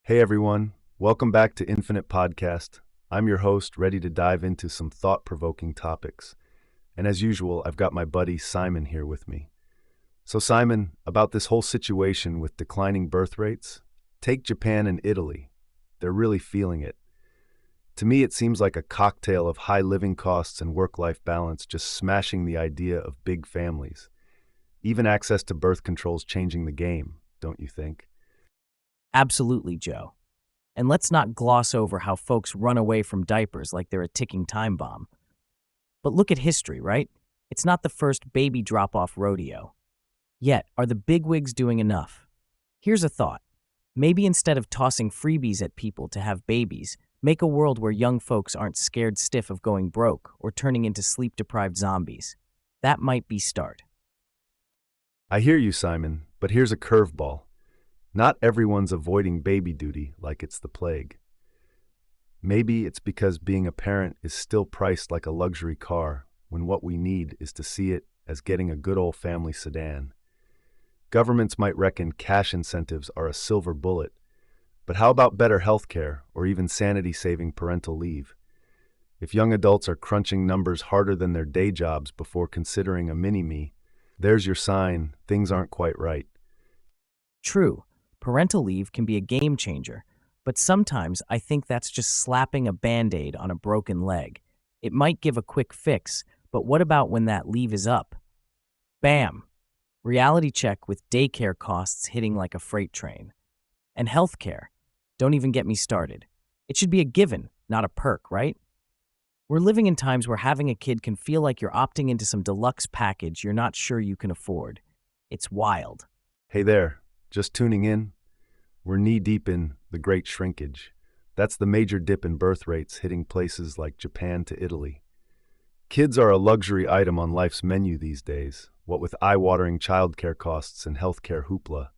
Hey everyone, welcome back to Infinite Podcast. I'm your host, ready to dive into some thought-provoking topics. And as usual, I've got my buddy Simon here with me. So Simon, about this whole situation with declining birth rates, take Japan and Italy. They're really feeling it. To me, it seems like a cocktail of high living costs and work-life balance just smashing the idea of big families. Even access to birth control's changing the game, don't you think? Absolutely, Joe. And let's not gloss over how folks run away from diapers like they're a ticking time bomb. But look at history, right? It's not the first baby drop-off rodeo. Yet, are the bigwigs doing enough? Here's a thought. Maybe instead of tossing freebies at people to have babies, make a world where young folks aren't scared stiff of going broke or turning into sleep-deprived zombies. That might be start. I hear you, Simon, but here's a curveball. Not everyone's avoiding baby duty like it's the plague. Maybe it's because being a parent is still priced like a luxury car when what we need is to see it as getting a good old family sedan. Governments might reckon cash incentives are a silver bullet, but how about better health care or even sanity-saving parental leave? If young adults are crunching numbers harder than their day jobs before considering a mini-me, there's your sign things aren't quite right. True, parental leave can be a game changer, but sometimes I think that's just slapping a Band-Aid on a broken leg. It might give a quick fix, but what about when that leave is up? Bam! Reality check with daycare costs hitting like a freight train. And healthcare. Don't even get me started. It should be a given, not a perk, right? We're living in times where having a kid can feel like you're opting into some deluxe package you're not sure you can afford. It's wild. Hey there, just tuning in? We're knee-deep in the great shrinkage. That's the major dip in birth rates hitting places like Japan to Italy. Kids are a luxury item on life's menu these days, what with eye-watering childcare costs and healthcare hoopla.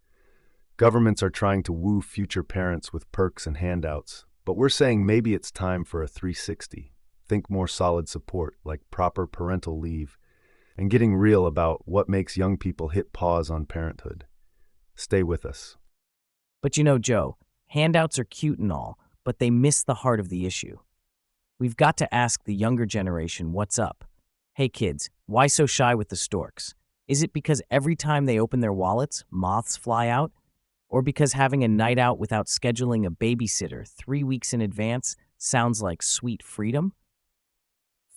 Governments are trying to woo future parents with perks and handouts, but we're saying maybe it's time for a 360. Think more solid support, like proper parental leave, and getting real about what makes young people hit pause on parenthood. Stay with us. But you know, Joe, handouts are cute and all, but they miss the heart of the issue. We've got to ask the younger generation what's up. Hey kids, why so shy with the storks? Is it because every time they open their wallets, moths fly out? Or because having a night out without scheduling a babysitter 3 weeks in advance sounds like sweet freedom?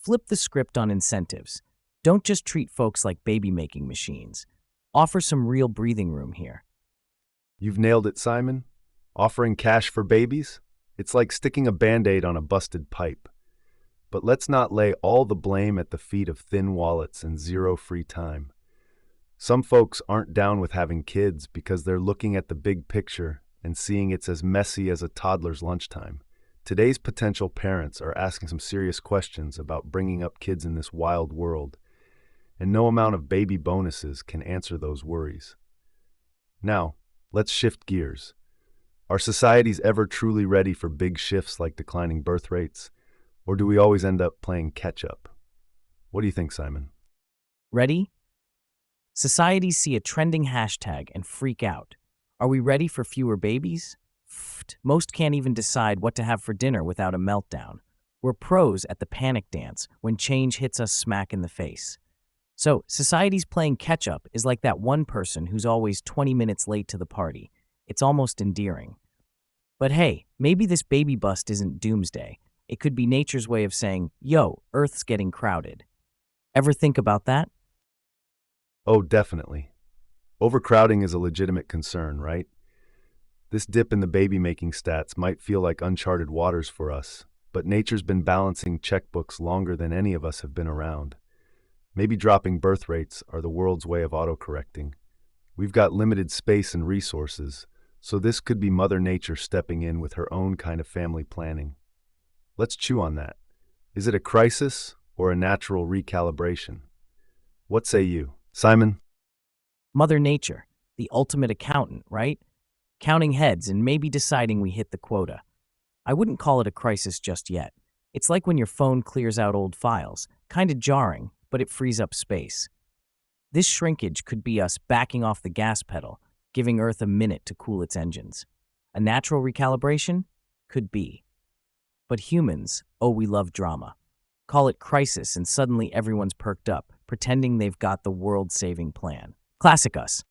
Flip the script on incentives. Don't just treat folks like baby-making machines. Offer some real breathing room here. You've nailed it, Simon. Offering cash for babies? It's like sticking a Band-Aid on a busted pipe. But let's not lay all the blame at the feet of thin wallets and zero free time. Some folks aren't down with having kids because they're looking at the big picture and seeing it's as messy as a toddler's lunchtime. Today's potential parents are asking some serious questions about bringing up kids in this wild world, and no amount of baby bonuses can answer those worries. Now, let's shift gears. Are societies ever truly ready for big shifts like declining birth rates, or do we always end up playing catch-up? What do you think, Simon? Ready? Societies see a trending hashtag and freak out. Are we ready for fewer babies? Most can't even decide what to have for dinner without a meltdown. We're pros at the panic dance when change hits us smack in the face. So, society's playing catch-up is like that one person who's always 20 minutes late to the party. It's almost endearing. But hey, maybe this baby bust isn't doomsday. It could be nature's way of saying, yo, Earth's getting crowded. Ever think about that? Oh, definitely. Overcrowding is a legitimate concern, right? This dip in the baby-making stats might feel like uncharted waters for us, but nature's been balancing checkbooks longer than any of us have been around. Maybe dropping birth rates are the world's way of autocorrecting. We've got limited space and resources, so this could be Mother Nature stepping in with her own kind of family planning. Let's chew on that. Is it a crisis or a natural recalibration? What say you, Simon? Mother Nature, the ultimate accountant, right? Counting heads and maybe deciding we hit the quota. I wouldn't call it a crisis just yet. It's like when your phone clears out old files, kind of jarring, but it frees up space. This shrinkage could be us backing off the gas pedal, giving Earth a minute to cool its engines. A natural recalibration? Could be. But humans, oh, we love drama. Call it crisis and suddenly everyone's perked up, pretending they've got the world-saving plan. Classic us.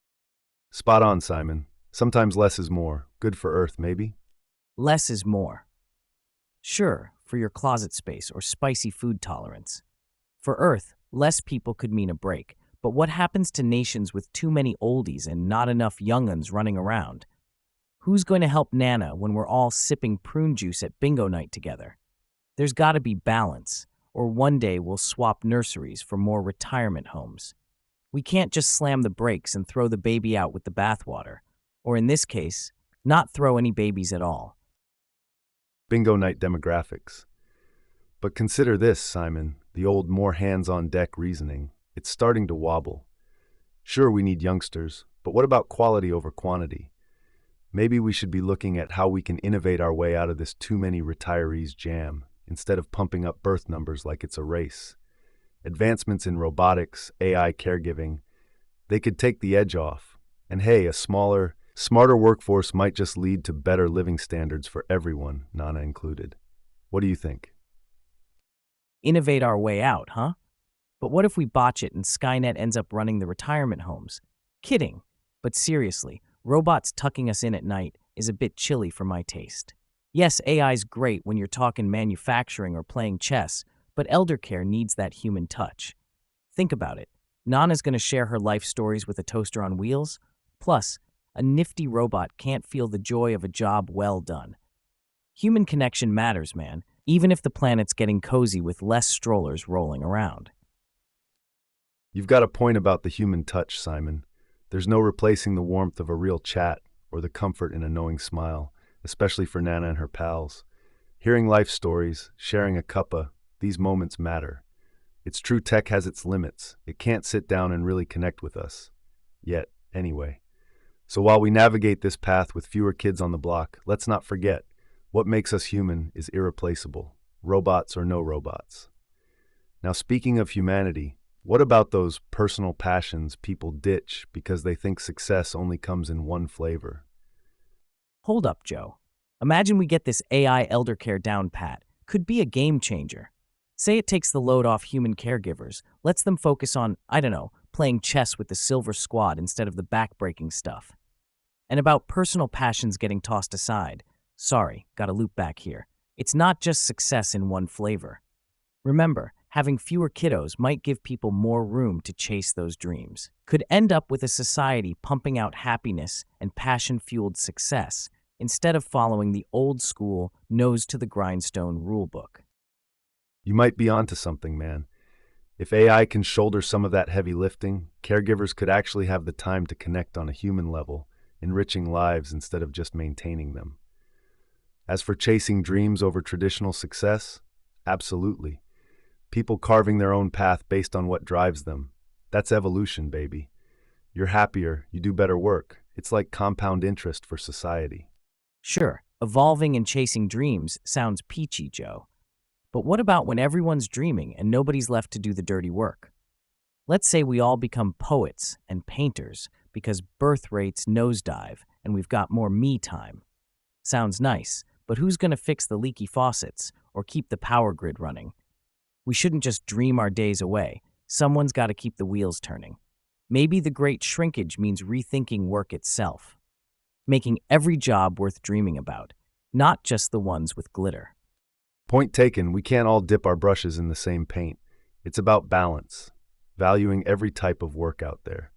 Spot on, Simon. Sometimes less is more. Good for Earth, maybe? Less is more. Sure, for your closet space or spicy food tolerance. For Earth, less people could mean a break. But what happens to nations with too many oldies and not enough young'uns running around? Who's going to help Nana when we're all sipping prune juice at bingo night together? There's got to be balance, or one day we'll swap nurseries for more retirement homes. We can't just slam the brakes and throw the baby out with the bathwater, or in this case, not throw any babies at all. Bingo night demographics. But consider this, Simon, the old more hands-on deck reasoning. It's starting to wobble. Sure, we need youngsters, but what about quality over quantity? Maybe we should be looking at how we can innovate our way out of this too many retirees jam, instead of pumping up birth numbers like it's a race. Advancements in robotics, AI caregiving, they could take the edge off. And hey, a smaller, smarter workforce might just lead to better living standards for everyone, Nana included. What do you think? Innovate our way out, huh? But what if we botch it and Skynet ends up running the retirement homes? Kidding. But seriously, robots tucking us in at night is a bit chilly for my taste. Yes, AI's great when you're talking manufacturing or playing chess, but elder care needs that human touch. Think about it. Nana's going to share her life stories with a toaster on wheels. Plus, a nifty robot can't feel the joy of a job well done. Human connection matters, man, even if the planet's getting cozy with less strollers rolling around. You've got a point about the human touch, Simon. There's no replacing the warmth of a real chat or the comfort in a knowing smile, especially for Nana and her pals. Hearing life stories, sharing a cuppa, these moments matter. It's true tech has its limits. It can't sit down and really connect with us. Yet, anyway. So while we navigate this path with fewer kids on the block, let's not forget, what makes us human is irreplaceable, robots or no robots. Now, speaking of humanity, what about those personal passions people ditch because they think success only comes in one flavor? Hold up, Joe. Imagine we get this AI elder care down pat. Could be a game changer. Say it takes the load off human caregivers, lets them focus on, I don't know, playing chess with the Silver Squad instead of the back-breaking stuff. And about personal passions getting tossed aside. Sorry, gotta loop back here. It's not just success in one flavor. Remember, having fewer kiddos might give people more room to chase those dreams. Could end up with a society pumping out happiness and passion-fueled success instead of following the old-school, nose-to-the-grindstone rulebook. You might be onto something, man. If AI can shoulder some of that heavy lifting, caregivers could actually have the time to connect on a human level, enriching lives instead of just maintaining them. As for chasing dreams over traditional success, absolutely. People carving their own path based on what drives them. That's evolution, baby. You're happier, you do better work. It's like compound interest for society. Sure, evolving and chasing dreams sounds peachy, Joe. But what about when everyone's dreaming and nobody's left to do the dirty work? Let's say we all become poets and painters because birth rates nosedive and we've got more me time. Sounds nice, but who's going to fix the leaky faucets or keep the power grid running? We shouldn't just dream our days away. Someone's got to keep the wheels turning. Maybe the great shrinkage means rethinking work itself, making every job worth dreaming about, not just the ones with glitter. Point taken, we can't all dip our brushes in the same paint. It's about balance, valuing every type of work out there.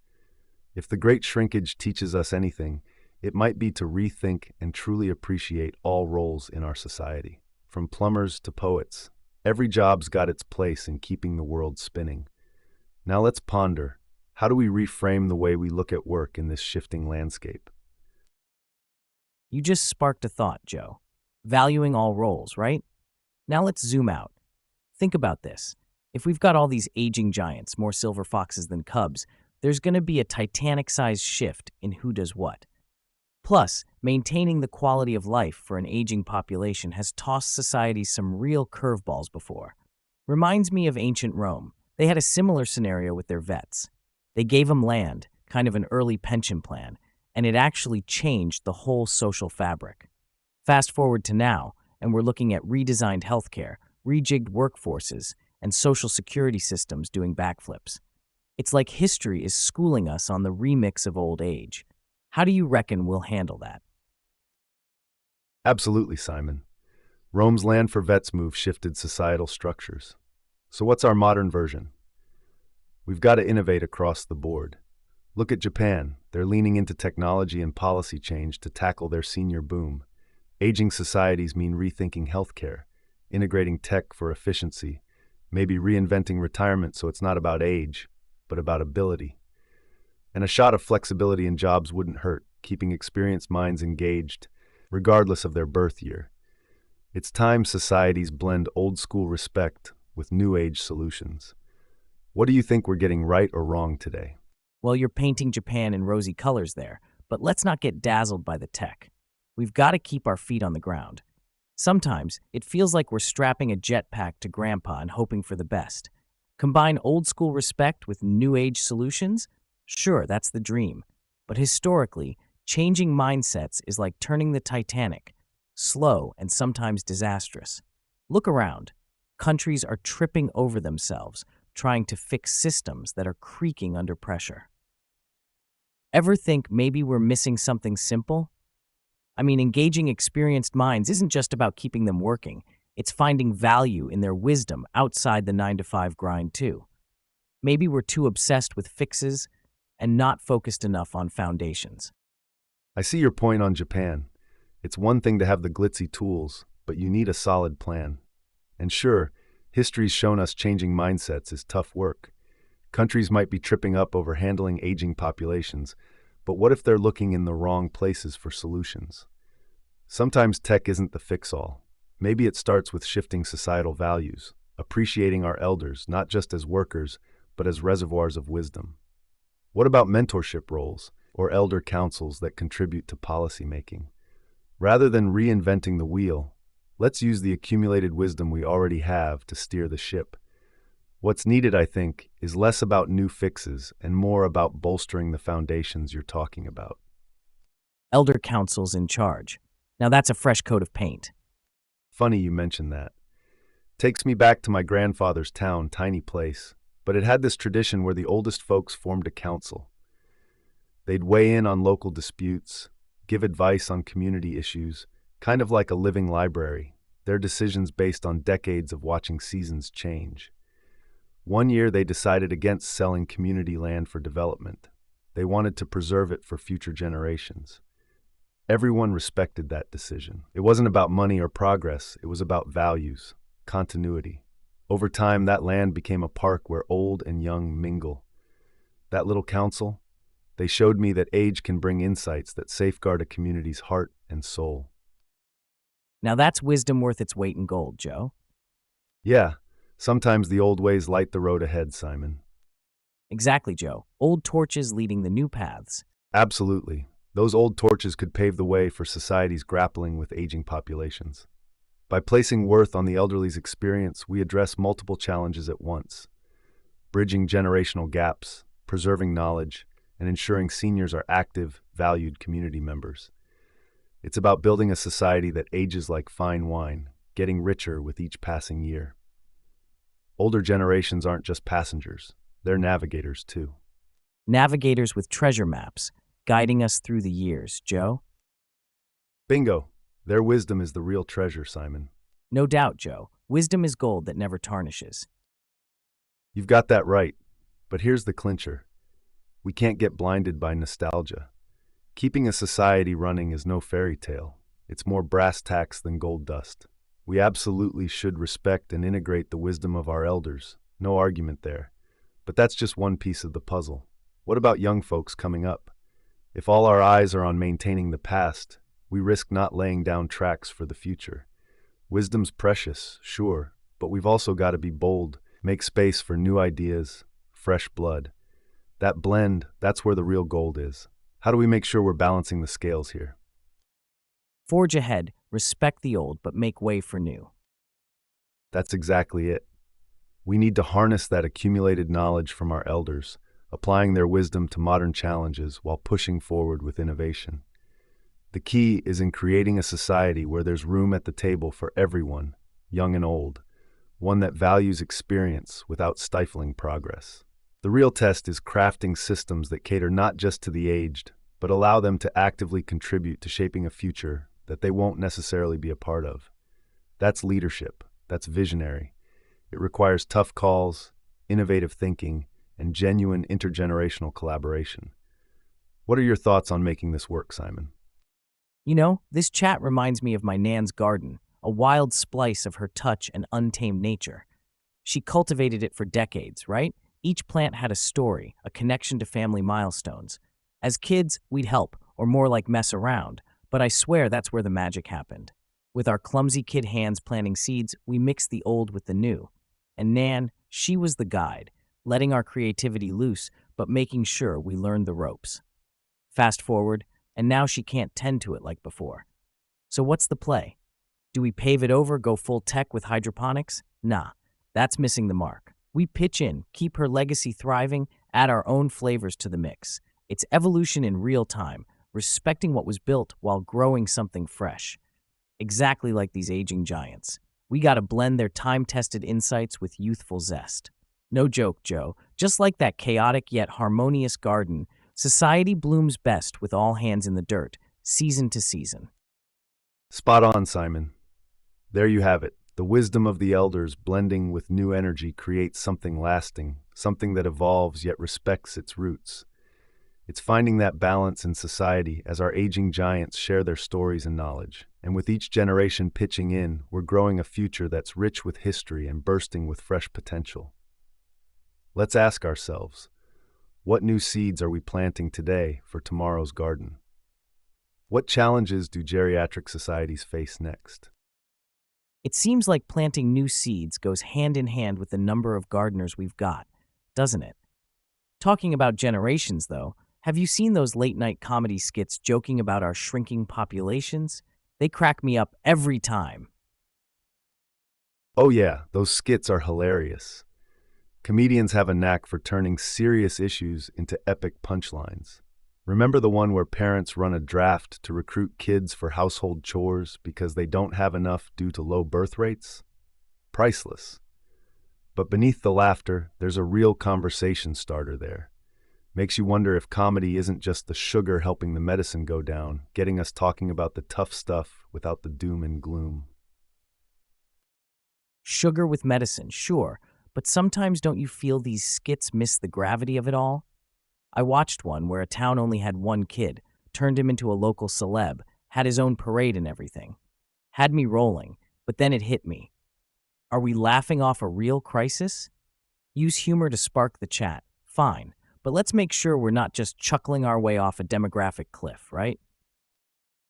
If the great shrinkage teaches us anything, it might be to rethink and truly appreciate all roles in our society. From plumbers to poets, every job's got its place in keeping the world spinning. Now let's ponder, how do we reframe the way we look at work in this shifting landscape? You just sparked a thought, Joe. Valuing all roles, right? Now let's zoom out. Think about this. If we've got all these aging giants, more silver foxes than cubs, there's going to be a Titanic-sized shift in who does what. Plus, maintaining the quality of life for an aging population has tossed society some real curveballs before. Reminds me of ancient Rome. They had a similar scenario with their vets. They gave them land, kind of an early pension plan, and it actually changed the whole social fabric. Fast forward to now, and we're looking at redesigned healthcare, rejigged workforces, and social security systems doing backflips. It's like history is schooling us on the remix of old age. How do you reckon we'll handle that? Absolutely, Simon. Rome's land for vets move shifted societal structures. So what's our modern version? We've got to innovate across the board. Look at Japan. They're leaning into technology and policy change to tackle their senior boom. Aging societies mean rethinking healthcare, integrating tech for efficiency, maybe reinventing retirement so it's not about age, but about ability. And a shot of flexibility in jobs wouldn't hurt, keeping experienced minds engaged, regardless of their birth year. It's time societies blend old-school respect with new-age solutions. What do you think we're getting right or wrong today? Well, you're painting Japan in rosy colors there, but let's not get dazzled by the tech. We've got to keep our feet on the ground. Sometimes it feels like we're strapping a jetpack to Grandpa and hoping for the best. Combine old-school respect with new-age solutions? Sure, that's the dream. But historically, changing mindsets is like turning the Titanic, slow and sometimes disastrous. Look around. Countries are tripping over themselves, trying to fix systems that are creaking under pressure. Ever think maybe we're missing something simple? I mean, engaging experienced minds isn't just about keeping them working. It's finding value in their wisdom outside the 9-to-5 grind, too. Maybe we're too obsessed with fixes and not focused enough on foundations. I see your point on Japan. It's one thing to have the glitzy tools, but you need a solid plan. And sure, history's shown us changing mindsets is tough work. Countries might be tripping up over handling aging populations, but what if they're looking in the wrong places for solutions? Sometimes tech isn't the fix-all. Maybe it starts with shifting societal values, appreciating our elders not just as workers, but as reservoirs of wisdom. What about mentorship roles or elder councils that contribute to policymaking? Rather than reinventing the wheel, let's use the accumulated wisdom we already have to steer the ship. What's needed, I think, is less about new fixes and more about bolstering the foundations you're talking about. Elder councils in charge. Now that's a fresh coat of paint. Funny you mention that. Takes me back to my grandfather's town, tiny place, but it had this tradition where the oldest folks formed a council. They'd weigh in on local disputes, give advice on community issues, kind of like a living library, their decisions based on decades of watching seasons change. One year they decided against selling community land for development. They wanted to preserve it for future generations. Everyone respected that decision. It wasn't about money or progress, it was about values, continuity. Over time, that land became a park where old and young mingle. That little council, they showed me that age can bring insights that safeguard a community's heart and soul. Now that's wisdom worth its weight in gold, Joe. Yeah, sometimes the old ways light the road ahead, Simon. Exactly, Joe. Old torches leading the new paths. Absolutely. Those old torches could pave the way for societies grappling with aging populations. By placing worth on the elderly's experience, we address multiple challenges at once, bridging generational gaps, preserving knowledge, and ensuring seniors are active, valued community members. It's about building a society that ages like fine wine, getting richer with each passing year. Older generations aren't just passengers, they're navigators too. Navigators with treasure maps, guiding us through the years, Joe. Bingo! Their wisdom is the real treasure, Simon. No doubt, Joe. Wisdom is gold that never tarnishes. You've got that right, but here's the clincher. We can't get blinded by nostalgia. Keeping a society running is no fairy tale. It's more brass tacks than gold dust. We absolutely should respect and integrate the wisdom of our elders. No argument there. But that's just one piece of the puzzle. What about young folks coming up? If all our eyes are on maintaining the past, we risk not laying down tracks for the future. Wisdom's precious, sure, but we've also got to be bold, make space for new ideas, fresh blood. That blend, that's where the real gold is. How do we make sure we're balancing the scales here? Forge ahead, respect the old, but make way for new. That's exactly it. We need to harness that accumulated knowledge from our elders, applying their wisdom to modern challenges while pushing forward with innovation. The key is in creating a society where there's room at the table for everyone, young and old, one that values experience without stifling progress. The real test is crafting systems that cater not just to the aged, but allow them to actively contribute to shaping a future that they won't necessarily be a part of. That's leadership. That's visionary. It requires tough calls, innovative thinking, and genuine intergenerational collaboration. What are your thoughts on making this work, Simon? You know, this chat reminds me of my Nan's garden, a wild splice of her touch and untamed nature. She cultivated it for decades, right? Each plant had a story, a connection to family milestones. As kids, we'd help, or more like mess around, but I swear that's where the magic happened. With our clumsy kid hands planting seeds, we mixed the old with the new. And Nan, she was the guide, letting our creativity loose, but making sure we learned the ropes. Fast forward, and now she can't tend to it like before. So what's the play? Do we pave it over, go full tech with hydroponics? Nah, that's missing the mark. We pitch in, keep her legacy thriving, add our own flavors to the mix. It's evolution in real time, respecting what was built while growing something fresh. Exactly like these aging giants. We gotta blend their time-tested insights with youthful zest. No joke, Joe. Just like that chaotic yet harmonious garden, society blooms best with all hands in the dirt, season to season. Spot on, Simon. There you have it. The wisdom of the elders blending with new energy creates something lasting, something that evolves yet respects its roots. It's finding that balance in society as our aging giants share their stories and knowledge. And with each generation pitching in, we're growing a future that's rich with history and bursting with fresh potential. Let's ask ourselves, what new seeds are we planting today for tomorrow's garden? What challenges do geriatric societies face next? It seems like planting new seeds goes hand in hand with the number of gardeners we've got, doesn't it? Talking about generations, though, have you seen those late-night comedy skits joking about our shrinking populations? They crack me up every time. Oh yeah, those skits are hilarious. Comedians have a knack for turning serious issues into epic punchlines. Remember the one where parents run a draft to recruit kids for household chores because they don't have enough due to low birth rates? Priceless. But beneath the laughter, there's a real conversation starter there. Makes you wonder if comedy isn't just the sugar helping the medicine go down, getting us talking about the tough stuff without the doom and gloom. Sugar with medicine, sure, but sometimes don't you feel these skits miss the gravity of it all? I watched one where a town only had one kid, turned him into a local celeb, had his own parade and everything. Had me rolling, but then it hit me. Are we laughing off a real crisis? Use humor to spark the chat, fine, but let's make sure we're not just chuckling our way off a demographic cliff, right?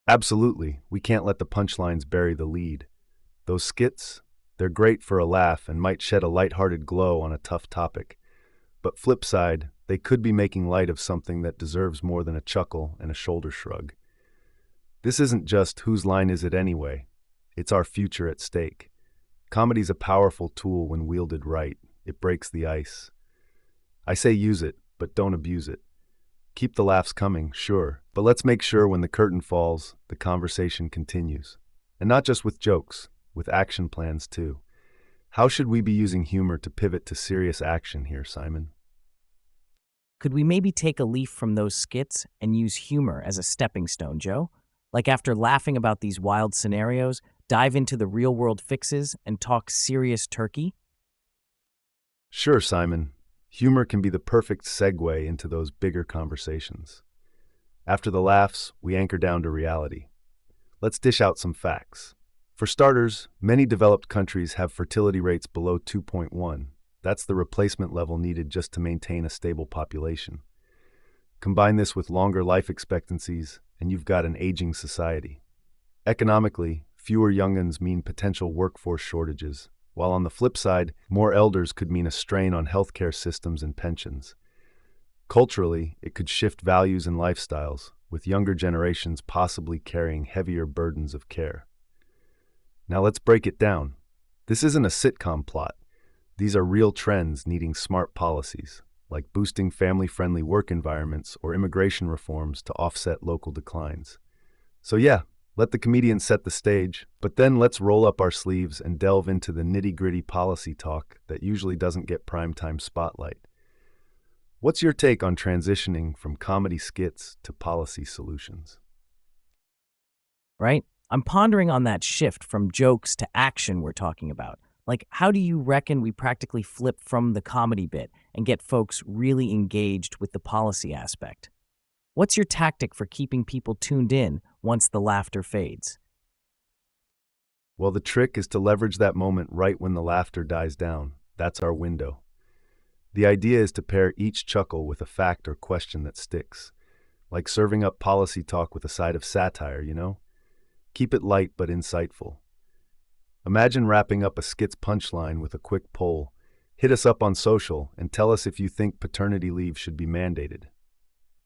Absolutely, we can't let the punchlines bury the lead. Those skits, they're great for a laugh and might shed a lighthearted glow on a tough topic. But flip side, they could be making light of something that deserves more than a chuckle and a shoulder shrug. This isn't just whose line is it anyway, it's our future at stake. Comedy's a powerful tool when wielded right. It breaks the ice. I say use it, but don't abuse it. Keep the laughs coming, sure, but let's make sure when the curtain falls, the conversation continues. And not just with jokes, with action plans too. How should we be using humor to pivot to serious action here, Simon? Could we maybe take a leaf from those skits and use humor as a stepping stone, Joe? Like after laughing about these wild scenarios, dive into the real-world fixes and talk serious turkey? Sure, Simon. Humor can be the perfect segue into those bigger conversations. After the laughs, we anchor down to reality. Let's dish out some facts. For starters, many developed countries have fertility rates below 2.1. That's the replacement level needed just to maintain a stable population. Combine this with longer life expectancies, and you've got an aging society. Economically, fewer young'uns mean potential workforce shortages, while on the flip side, more elders could mean a strain on healthcare systems and pensions. Culturally, it could shift values and lifestyles, with younger generations possibly carrying heavier burdens of care. Now let's break it down. This isn't a sitcom plot. These are real trends needing smart policies. like boosting family-friendly work environments or immigration reforms to offset local declines. So yeah, let the comedians set the stage, but then let's roll up our sleeves and delve into the nitty-gritty policy talk that usually doesn't get primetime spotlight. What's your take on transitioning from comedy skits to policy solutions? Right? I'm pondering on that shift from jokes to action we're talking about. Like, how do you reckon we practically flip from the comedy bit and get folks really engaged with the policy aspect? What's your tactic for keeping people tuned in once the laughter fades? Well, the trick is to leverage that moment right when the laughter dies down. That's our window. The idea is to pair each chuckle with a fact or question that sticks, like serving up policy talk with a side of satire, you know? Keep it light but insightful. Imagine wrapping up a skit's punchline with a quick poll. Hit us up on social and tell us if you think paternity leave should be mandated.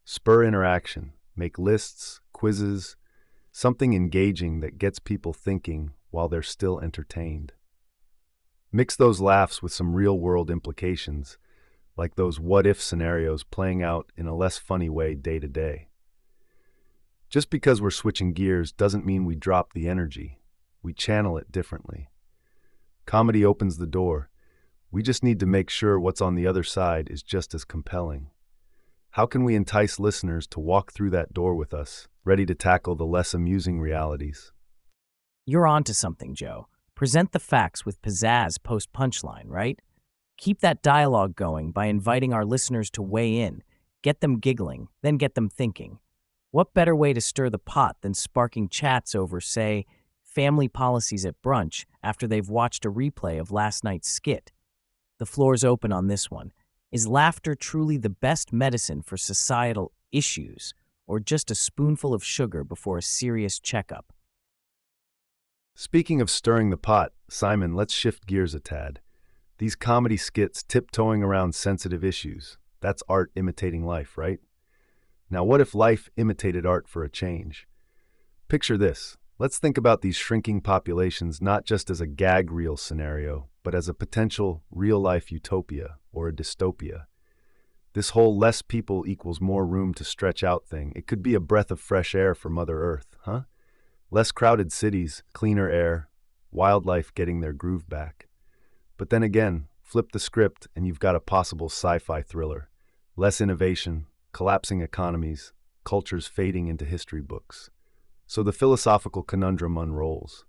Spur interaction. Make lists, quizzes, something engaging that gets people thinking while they're still entertained. Mix those laughs with some real-world implications, like those what-if scenarios playing out in a less funny way day to day. Just because we're switching gears doesn't mean we drop the energy. We channel it differently. Comedy opens the door. We just need to make sure what's on the other side is just as compelling. How can we entice listeners to walk through that door with us, ready to tackle the less amusing realities? You're onto something, Joe. Present the facts with pizzazz post-punchline, right? Keep that dialogue going by inviting our listeners to weigh in, get them giggling, then get them thinking. What better way to stir the pot than sparking chats over, say, family policies at brunch after they've watched a replay of last night's skit? The floor's open on this one. Is laughter truly the best medicine for societal issues, or just a spoonful of sugar before a serious checkup? Speaking of stirring the pot, Simon, let's shift gears a tad. These comedy skits tiptoeing around sensitive issues. That's art imitating life, right? Now, what if life imitated art for a change? Picture this. Let's think about these shrinking populations not just as a gag reel scenario, but as a potential real-life utopia or a dystopia. This whole less people equals more room to stretch out thing, it could be a breath of fresh air for Mother Earth, huh? Less crowded cities, cleaner air, wildlife getting their groove back. But then again, flip the script and you've got a possible sci-fi thriller. Less innovation, collapsing economies, cultures fading into history books. So the philosophical conundrum unrolls.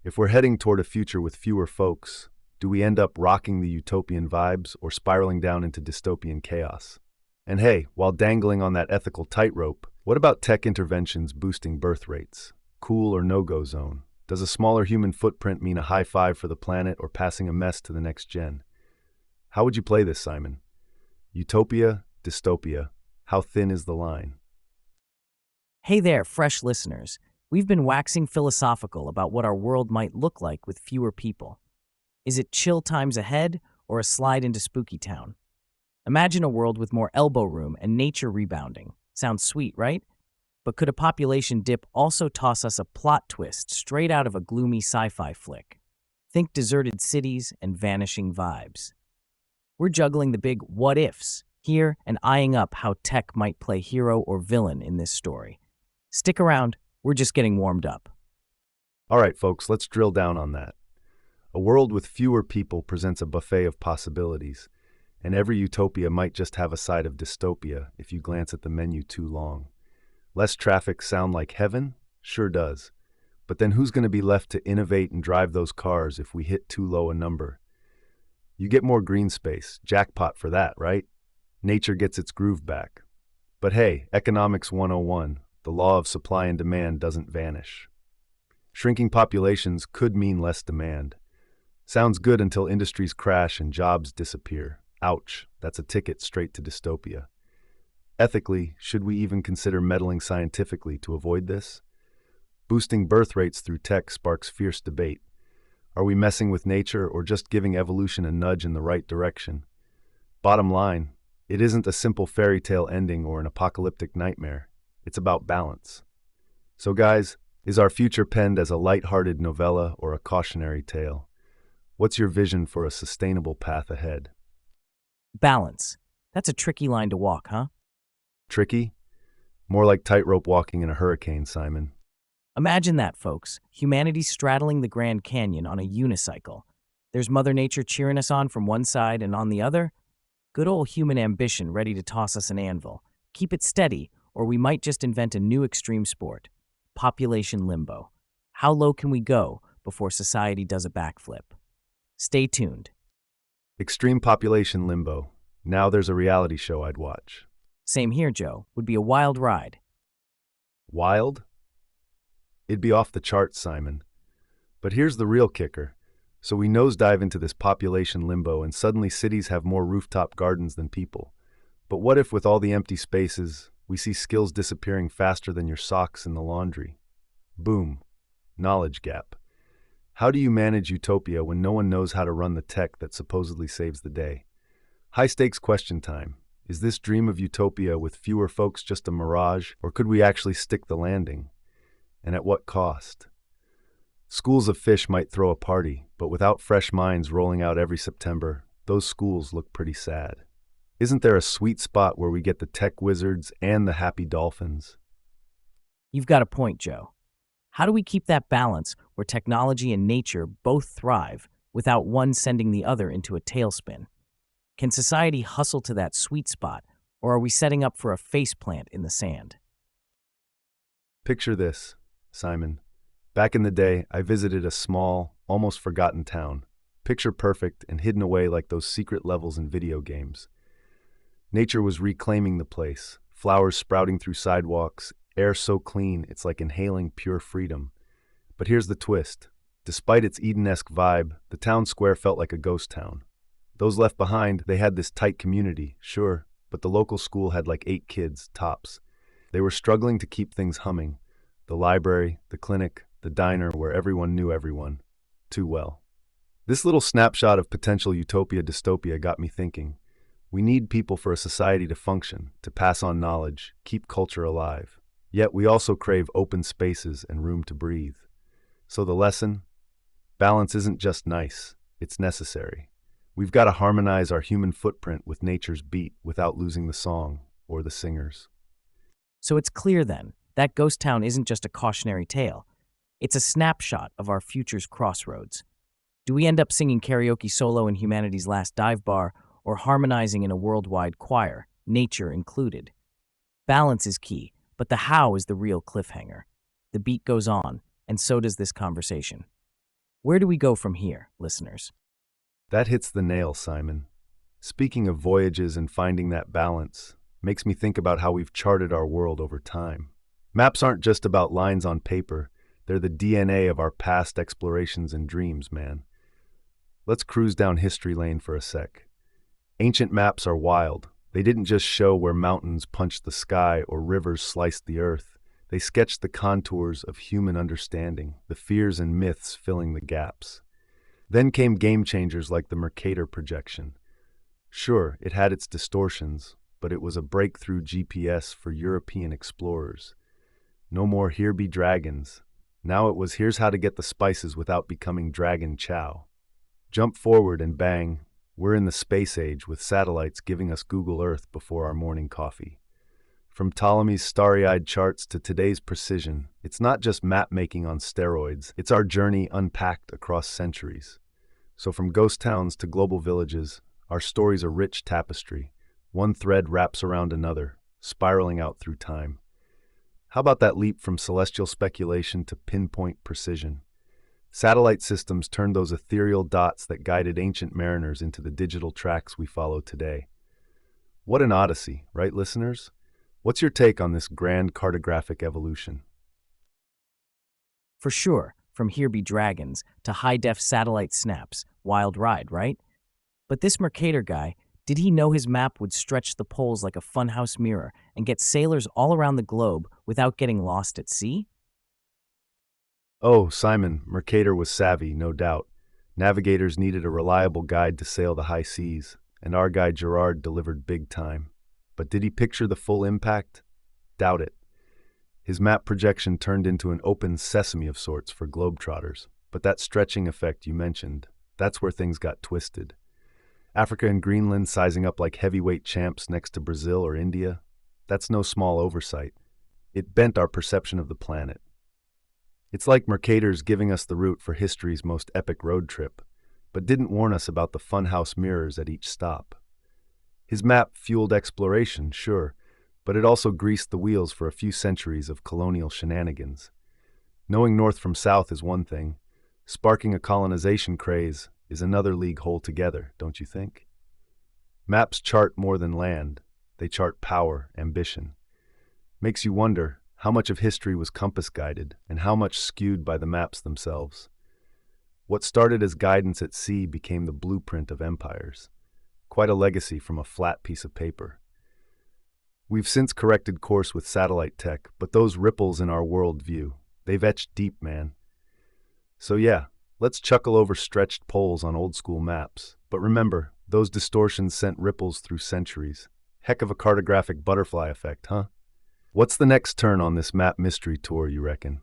If we're heading toward a future with fewer folks, do we end up rocking the utopian vibes or spiraling down into dystopian chaos? And hey, while dangling on that ethical tightrope, what about tech interventions boosting birth rates? Cool or no-go zone? Does a smaller human footprint mean a high five for the planet or passing a mess to the next gen? How would you play this, Simon? Utopia, dystopia, how thin is the line? Hey there, fresh listeners. We've been waxing philosophical about what our world might look like with fewer people. Is it chill times ahead or a slide into spooky town? Imagine a world with more elbow room and nature rebounding. Sounds sweet, right? But could a population dip also toss us a plot twist straight out of a gloomy sci-fi flick? Think deserted cities and vanishing vibes. We're juggling the big what-ifs here and eyeing up how tech might play hero or villain in this story. Stick around, we're just getting warmed up. All right, folks, let's drill down on that. A world with fewer people presents a buffet of possibilities, and every utopia might just have a side of dystopia if you glance at the menu too long. Less traffic sound like heaven? Sure does. But then who's going to be left to innovate and drive those cars if we hit too low a number? You get more green space, jackpot for that, right? Nature gets its groove back. But hey, economics 101, the law of supply and demand doesn't vanish. Shrinking populations could mean less demand. Sounds good until industries crash and jobs disappear. Ouch, that's a ticket straight to dystopia. Ethically, should we even consider meddling scientifically to avoid this? Boosting birth rates through tech sparks fierce debate. Are we messing with nature or just giving evolution a nudge in the right direction? Bottom line, it isn't a simple fairy tale ending or an apocalyptic nightmare. It's about balance. So guys, is our future penned as a light-hearted novella or a cautionary tale? What's your vision for a sustainable path ahead? Balance. That's a tricky line to walk, huh? Tricky? More like tightrope walking in a hurricane, Simon. Imagine that, folks. Humanity straddling the Grand Canyon on a unicycle. There's Mother Nature cheering us on from one side, and on the other, good old human ambition ready to toss us an anvil. Keep it steady, or we might just invent a new extreme sport. Population limbo. How low can we go before society does a backflip? Stay tuned. Extreme population limbo. Now there's a reality show I'd watch. Same here, Joe. Would be a wild ride. Wild? It'd be off the charts, Simon. But here's the real kicker. So we nosedive into this population limbo and suddenly cities have more rooftop gardens than people. But what if with all the empty spaces, we see skills disappearing faster than your socks in the laundry? Boom. Knowledge gap. How do you manage utopia when no one knows how to run the tech that supposedly saves the day? High-stakes question time. Is this dream of utopia with fewer folks just a mirage, or could we actually stick the landing? And at what cost? Schools of fish might throw a party, but without fresh minds rolling out every September, those schools look pretty sad. Isn't there a sweet spot where we get the tech wizards and the happy dolphins? You've got a point, Joe. How do we keep that balance where technology and nature both thrive without one sending the other into a tailspin? Can society hustle to that sweet spot, or are we setting up for a faceplant in the sand? Picture this, Simon. Back in the day, I visited a small, almost forgotten town, picture perfect and hidden away like those secret levels in video games. Nature was reclaiming the place, flowers sprouting through sidewalks, air so clean it's like inhaling pure freedom. But here's the twist. Despite its Eden-esque vibe, the town square felt like a ghost town. Those left behind, they had this tight community, sure, but the local school had like 8 kids, tops. They were struggling to keep things humming. The library, the clinic, the diner where everyone knew everyone. Too well. This little snapshot of potential utopia-dystopia got me thinking. We need people for a society to function, to pass on knowledge, keep culture alive. Yet we also crave open spaces and room to breathe. So the lesson? Balance isn't just nice, it's necessary. We've got to harmonize our human footprint with nature's beat without losing the song or the singers. So it's clear then, that ghost town isn't just a cautionary tale. It's a snapshot of our future's crossroads. Do we end up singing karaoke solo in humanity's last dive bar or harmonizing in a worldwide choir, nature included? Balance is key, but the how is the real cliffhanger. The beat goes on, and so does this conversation. Where do we go from here, listeners? That hits the nail, Simon. Speaking of voyages and finding that balance, makes me think about how we've charted our world over time. Maps aren't just about lines on paper, they're the DNA of our past explorations and dreams, man. Let's cruise down history lane for a sec. Ancient maps are wild. They didn't just show where mountains punched the sky or rivers sliced the earth. They sketched the contours of human understanding, the fears and myths filling the gaps. Then came game changers like the Mercator projection. Sure, it had its distortions, but it was a breakthrough GPS for European explorers. No more here be dragons. Now it was here's how to get the spices without becoming dragon chow. Jump forward and bang, we're in the space age with satellites giving us Google Earth before our morning coffee. From Ptolemy's starry-eyed charts to today's precision, it's not just map-making on steroids, it's our journey unpacked across centuries. So from ghost towns to global villages, our story's a rich tapestry. One thread wraps around another, spiraling out through time. How about that leap from celestial speculation to pinpoint precision? Satellite systems turned those ethereal dots that guided ancient mariners into the digital tracks we follow today. What an odyssey, right, listeners? What's your take on this grand cartographic evolution? For sure, from here be dragons to high-def satellite snaps, wild ride, right? But this Mercator guy, did he know his map would stretch the poles like a funhouse mirror and get sailors all around the globe without getting lost at sea? Oh, Simon, Mercator was savvy, no doubt. Navigators needed a reliable guide to sail the high seas, and our guy Gerard delivered big time. But did he picture the full impact? Doubt it. His map projection turned into an open sesame of sorts for globetrotters. But that stretching effect you mentioned, that's where things got twisted. Africa and Greenland sizing up like heavyweight champs next to Brazil or India. That's no small oversight. It bent our perception of the planet. It's like Mercator's giving us the route for history's most epic road trip, but didn't warn us about the funhouse mirrors at each stop. His map fueled exploration, sure, but it also greased the wheels for a few centuries of colonial shenanigans. Knowing north from south is one thing. Sparking a colonization craze is another league altogether, don't you think? Maps chart more than land. They chart power, ambition. Makes you wonder how much of history was compass-guided and how much skewed by the maps themselves. What started as guidance at sea became the blueprint of empires. Quite a legacy from a flat piece of paper. We've since corrected course with satellite tech, but those ripples in our worldview, they've etched deep, man. So yeah, let's chuckle over stretched poles on old-school maps. But remember, those distortions sent ripples through centuries. Heck of a cartographic butterfly effect, huh? What's the next turn on this map mystery tour, you reckon?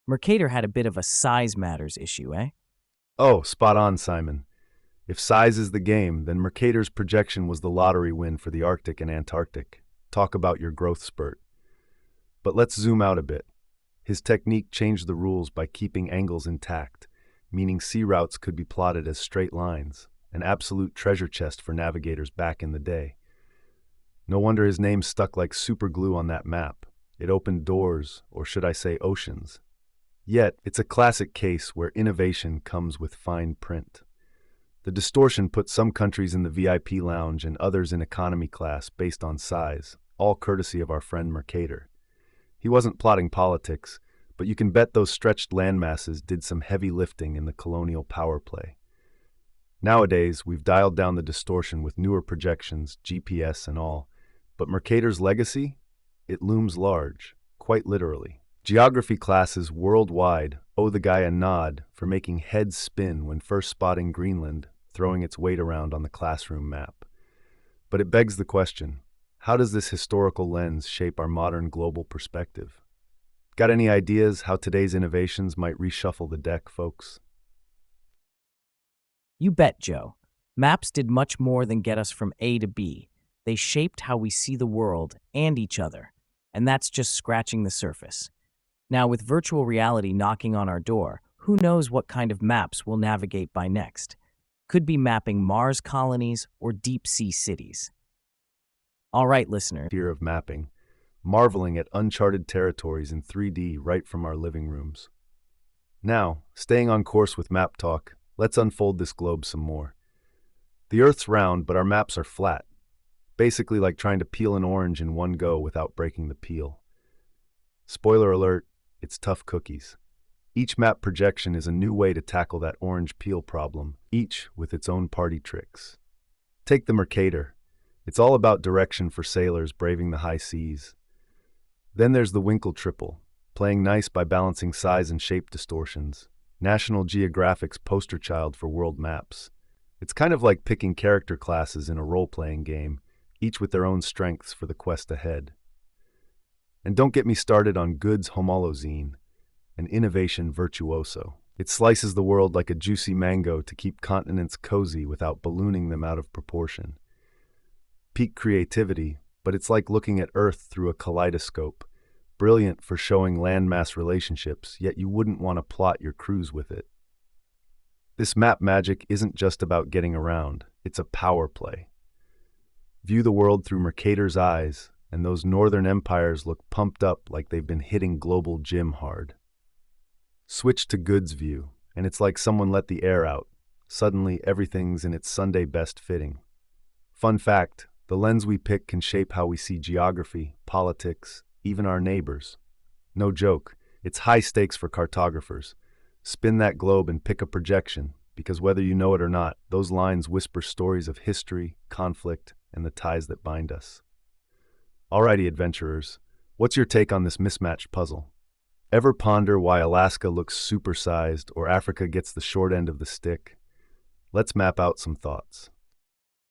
Mercator had a bit of a size matters issue, eh? Oh, spot on, Simon. If size is the game, then Mercator's projection was the lottery win for the Arctic and Antarctic. Talk about your growth spurt. But let's zoom out a bit. His technique changed the rules by keeping angles intact, meaning sea routes could be plotted as straight lines, an absolute treasure chest for navigators back in the day. No wonder his name stuck like super glue on that map. It opened doors, or should I say oceans. Yet, it's a classic case where innovation comes with fine print. The distortion put some countries in the VIP lounge and others in economy class based on size, all courtesy of our friend Mercator. He wasn't plotting politics, but you can bet those stretched landmasses did some heavy lifting in the colonial power play. Nowadays, we've dialed down the distortion with newer projections, GPS and all, but Mercator's legacy? It looms large, quite literally. Geography classes worldwide owe the guy a nod for making heads spin when first spotting Greenland, throwing its weight around on the classroom map. But it begs the question, how does this historical lens shape our modern global perspective? Got any ideas how today's innovations might reshuffle the deck, folks? You bet, Joe. Maps did much more than get us from A to B. They shaped how we see the world and each other, and that's just scratching the surface. Now, with virtual reality knocking on our door, who knows what kind of maps we'll navigate by next? Could be mapping Mars colonies or deep-sea cities. All right, listener. Fear of mapping, marveling at uncharted territories in 3D right from our living rooms. Now, staying on course with Map Talk, let's unfold this globe some more. The Earth's round, but our maps are flat. Basically like trying to peel an orange in one go without breaking the peel. Spoiler alert, it's tough cookies. Each map projection is a new way to tackle that orange peel problem, each with its own party tricks. Take the Mercator. It's all about direction for sailors braving the high seas. Then there's the Winkle Triple, playing nice by balancing size and shape distortions. National Geographic's poster child for world maps. It's kind of like picking character classes in a role-playing game, each with their own strengths for the quest ahead. And don't get me started on Good's Homolozine, an innovation virtuoso. It slices the world like a juicy mango to keep continents cozy without ballooning them out of proportion. Peak creativity, but it's like looking at Earth through a kaleidoscope, brilliant for showing landmass relationships, yet you wouldn't want to plot your cruise with it. This map magic isn't just about getting around, it's a power play. View the world through Mercator's eyes, and those northern empires look pumped up like they've been hitting global gym hard. Switch to Good's view, and it's like someone let the air out. Suddenly, everything's in its Sunday best fitting. Fun fact, the lens we pick can shape how we see geography, politics, even our neighbors. No joke, it's high stakes for cartographers. Spin that globe and pick a projection, because whether you know it or not, those lines whisper stories of history, conflict, and the ties that bind us. Alrighty, adventurers, what's your take on this mismatched puzzle? Ever ponder why Alaska looks supersized or Africa gets the short end of the stick? Let's map out some thoughts.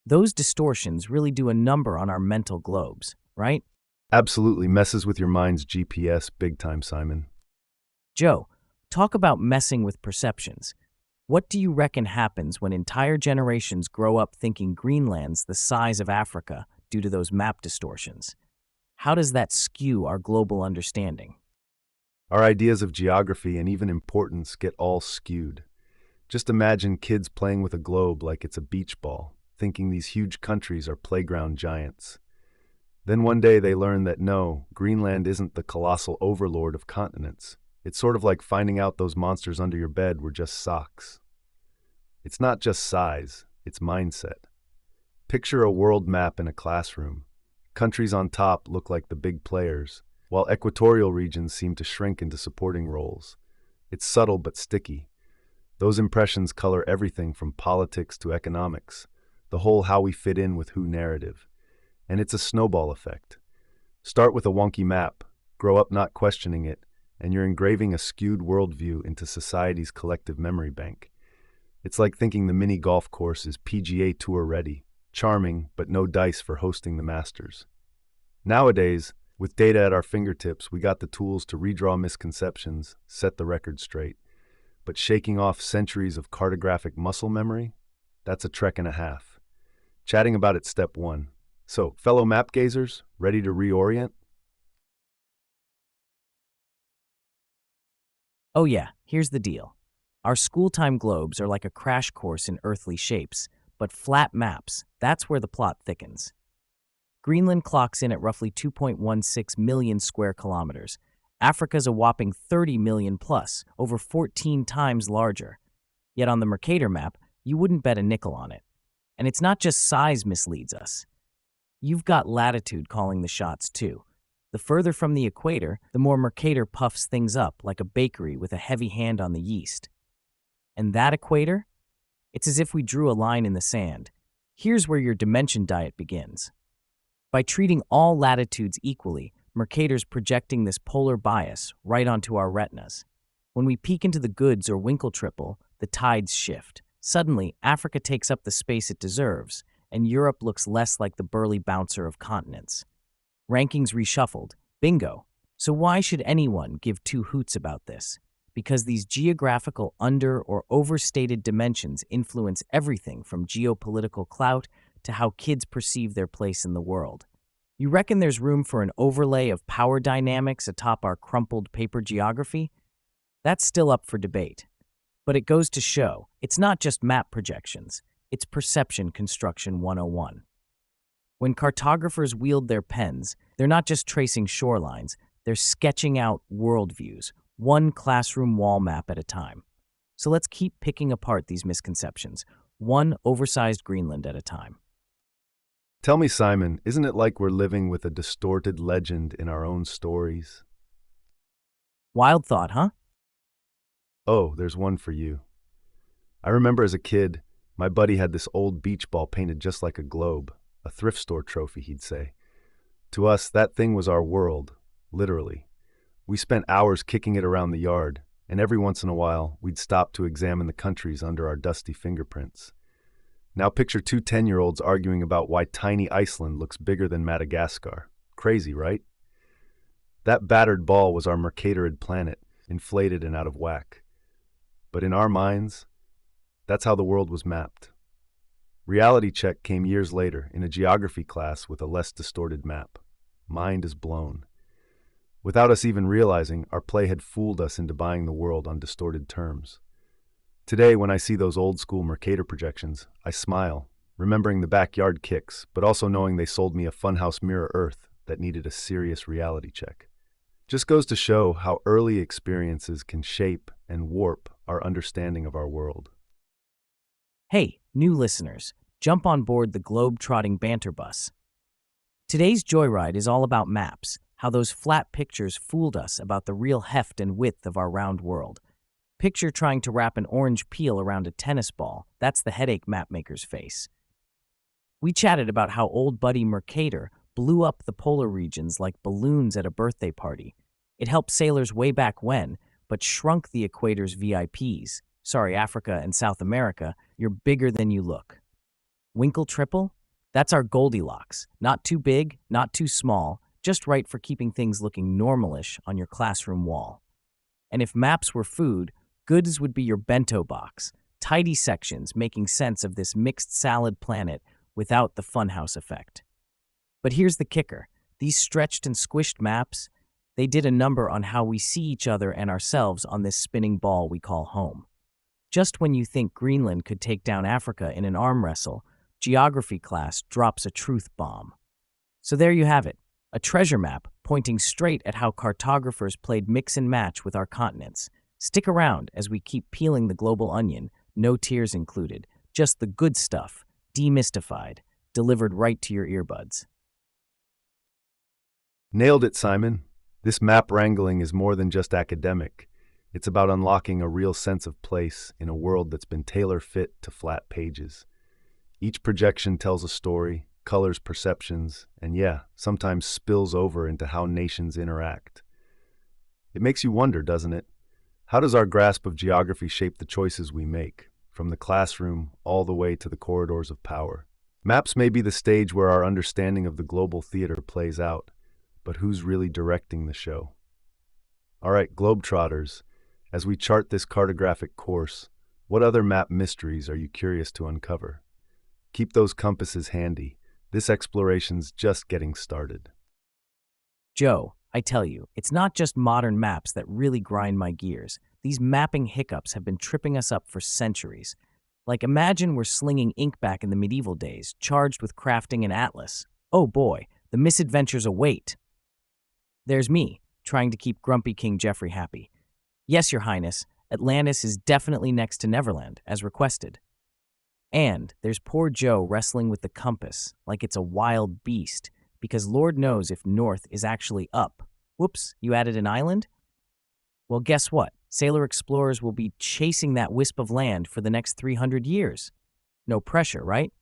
Those distortions really do a number on our mental globes, right? Absolutely messes with your mind's GPS big time, Simon. Joe, talk about messing with perceptions. What do you reckon happens when entire generations grow up thinking Greenland's the size of Africa due to those map distortions? How does that skew our global understanding? Our ideas of geography and even importance get all skewed. Just imagine kids playing with a globe like it's a beach ball, thinking these huge countries are playground giants. Then one day they learn that no, Greenland isn't the colossal overlord of continents. It's sort of like finding out those monsters under your bed were just socks. It's not just size, it's mindset. Picture a world map in a classroom. Countries on top look like the big players, while equatorial regions seem to shrink into supporting roles. It's subtle but sticky. Those impressions color everything from politics to economics, the whole how we fit in with who narrative. And it's a snowball effect. Start with a wonky map, grow up not questioning it, and you're engraving a skewed worldview into society's collective memory bank. It's like thinking the mini golf course is PGA Tour ready, charming, but no dice for hosting the Masters. Nowadays, with data at our fingertips, we got the tools to redraw misconceptions, set the record straight. But shaking off centuries of cartographic muscle memory? That's a trek and a half. Chatting about it, step one. So, fellow map gazers, ready to reorient? Oh yeah, here's the deal. Our school-time globes are like a crash course in earthly shapes, but flat maps, that's where the plot thickens. Greenland clocks in at roughly 2.16 million square kilometers. Africa's a whopping 30 million plus, over 14 times larger. Yet on the Mercator map, you wouldn't bet a nickel on it. And it's not just size misleads us. You've got latitude calling the shots too. The further from the equator, the more Mercator puffs things up like a bakery with a heavy hand on the yeast. And that equator? It's as if we drew a line in the sand. Here's where your dimension diet begins. By treating all latitudes equally, Mercator's projecting this polar bias right onto our retinas. When we peek into the goods or Winkle triple, the tides shift. Suddenly, Africa takes up the space it deserves, and Europe looks less like the burly bouncer of continents. Rankings reshuffled. Bingo. So why should anyone give two hoots about this? Because these geographical under- or overstated dimensions influence everything from geopolitical clout to how kids perceive their place in the world. You reckon there's room for an overlay of power dynamics atop our crumpled paper geography? That's still up for debate. But it goes to show, it's not just map projections, it's perception construction 101. When cartographers wield their pens, they're not just tracing shorelines, they're sketching out worldviews, one classroom wall map at a time. So let's keep picking apart these misconceptions, one oversized Greenland at a time. Tell me, Simon, isn't it like we're living with a distorted legend in our own stories? Wild thought, huh? Oh, there's one for you. I remember as a kid, my buddy had this old beach ball painted just like a globe, a thrift store trophy, he'd say. To us, that thing was our world, literally. We spent hours kicking it around the yard, and every once in a while, we'd stop to examine the countries under our dusty fingerprints. Now picture two 10-year-olds arguing about why tiny Iceland looks bigger than Madagascar. Crazy, right? That battered ball was our Mercatorid planet, inflated and out of whack. But in our minds, that's how the world was mapped. Reality check came years later in a geography class with a less distorted map. Mind is blown. Without us even realizing, our play had fooled us into buying the world on distorted terms. Today, when I see those old-school Mercator projections, I smile, remembering the backyard kicks, but also knowing they sold me a funhouse mirror Earth that needed a serious reality check. Just goes to show how early experiences can shape and warp our understanding of our world. Hey, new listeners, jump on board the globe-trotting banter bus. Today's joyride is all about maps, how those flat pictures fooled us about the real heft and width of our round world. Picture trying to wrap an orange peel around a tennis ball. That's the headache mapmaker's face. We chatted about how old buddy Mercator blew up the polar regions like balloons at a birthday party. It helped sailors way back when, but shrunk the equator's VIPs. Sorry, Africa and South America, you're bigger than you look. Winkle triple? That's our Goldilocks. Not too big, not too small, just right for keeping things looking normalish on your classroom wall. And if maps were food, goods would be your bento box, tidy sections making sense of this mixed salad planet without the funhouse effect. But here's the kicker. These stretched and squished maps, they did a number on how we see each other and ourselves on this spinning ball we call home. Just when you think Greenland could take down Africa in an arm wrestle, geography class drops a truth bomb. So there you have it, a treasure map pointing straight at how cartographers played mix and match with our continents. Stick around as we keep peeling the global onion, no tears included, just the good stuff, demystified, delivered right to your earbuds. Nailed it, Simon. This map wrangling is more than just academic. It's about unlocking a real sense of place in a world that's been tailor-fit to flat pages. Each projection tells a story, colors perceptions, and sometimes spills over into how nations interact. It makes you wonder, doesn't it? How does our grasp of geography shape the choices we make, from the classroom all the way to the corridors of power? Maps may be the stage where our understanding of the global theater plays out, but who's really directing the show? All right, Globetrotters, as we chart this cartographic course, what other map mysteries are you curious to uncover? Keep those compasses handy. This exploration's just getting started. Joe, I tell you, it's not just modern maps that really grind my gears. These mapping hiccups have been tripping us up for centuries. Like, imagine we're slinging ink back in the medieval days, charged with crafting an atlas. Oh boy, the misadventures await. There's me, trying to keep grumpy King Geoffrey happy. Yes, Your Highness, Atlantis is definitely next to Neverland, as requested. And there's poor Joe wrestling with the compass like it's a wild beast, because Lord knows if north is actually up. Whoops, you added an island? Well, guess what? Sailor explorers will be chasing that wisp of land for the next 300 years. No pressure, right?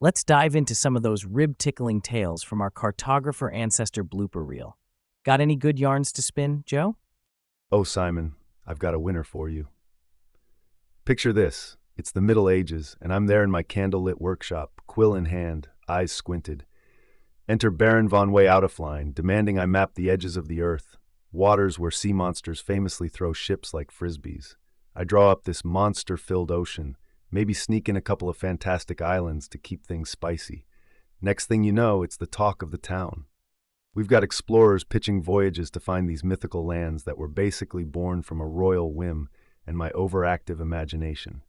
Let's dive into some of those rib-tickling tales from our cartographer ancestor blooper reel. Got any good yarns to spin, Joe? Oh, Simon, I've got a winner for you. Picture this. It's the Middle Ages, and I'm there in my candlelit workshop, quill in hand, eyes squinted. Enter Baron von Way-Out-of-Line, demanding I map the edges of the earth, waters where sea monsters famously throw ships like frisbees. I draw up this monster-filled ocean, maybe sneak in a couple of fantastic islands to keep things spicy. Next thing you know, it's the talk of the town. We've got explorers pitching voyages to find these mythical lands that were basically born from a royal whim and my overactive imagination.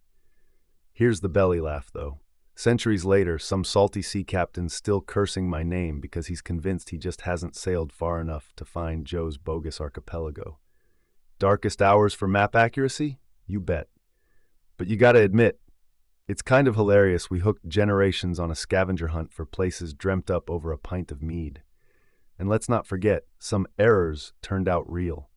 Here's the belly laugh, though. Centuries later, some salty sea captain's still cursing my name because he's convinced he just hasn't sailed far enough to find Joe's bogus archipelago. Darkest hours for map accuracy? You bet. But you gotta admit, it's kind of hilarious we hooked generations on a scavenger hunt for places dreamt up over a pint of mead. And let's not forget, some errors turned out real.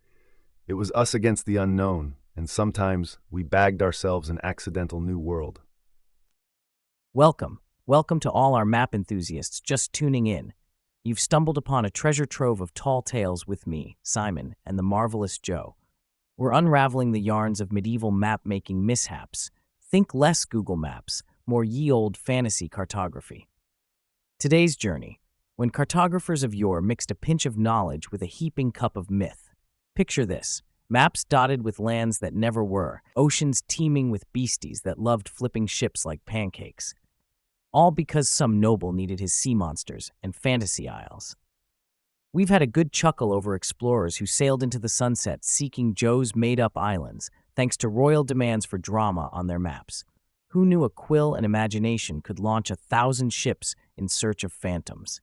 It was us against the unknown, and sometimes we bagged ourselves an accidental new world. Welcome to all our map enthusiasts just tuning in. You've stumbled upon a treasure trove of tall tales with me, Simon, and the marvelous Joe. We're unraveling the yarns of medieval map-making mishaps. Think less Google Maps, more ye-olde fantasy cartography. Today's journey, when cartographers of yore mixed a pinch of knowledge with a heaping cup of myth. Picture this. Maps dotted with lands that never were, oceans teeming with beasties that loved flipping ships like pancakes. All because some noble needed his sea monsters and fantasy isles. We've had a good chuckle over explorers who sailed into the sunset seeking Joe's made-up islands, thanks to royal demands for drama on their maps. Who knew a quill and imagination could launch 1,000 ships in search of phantoms?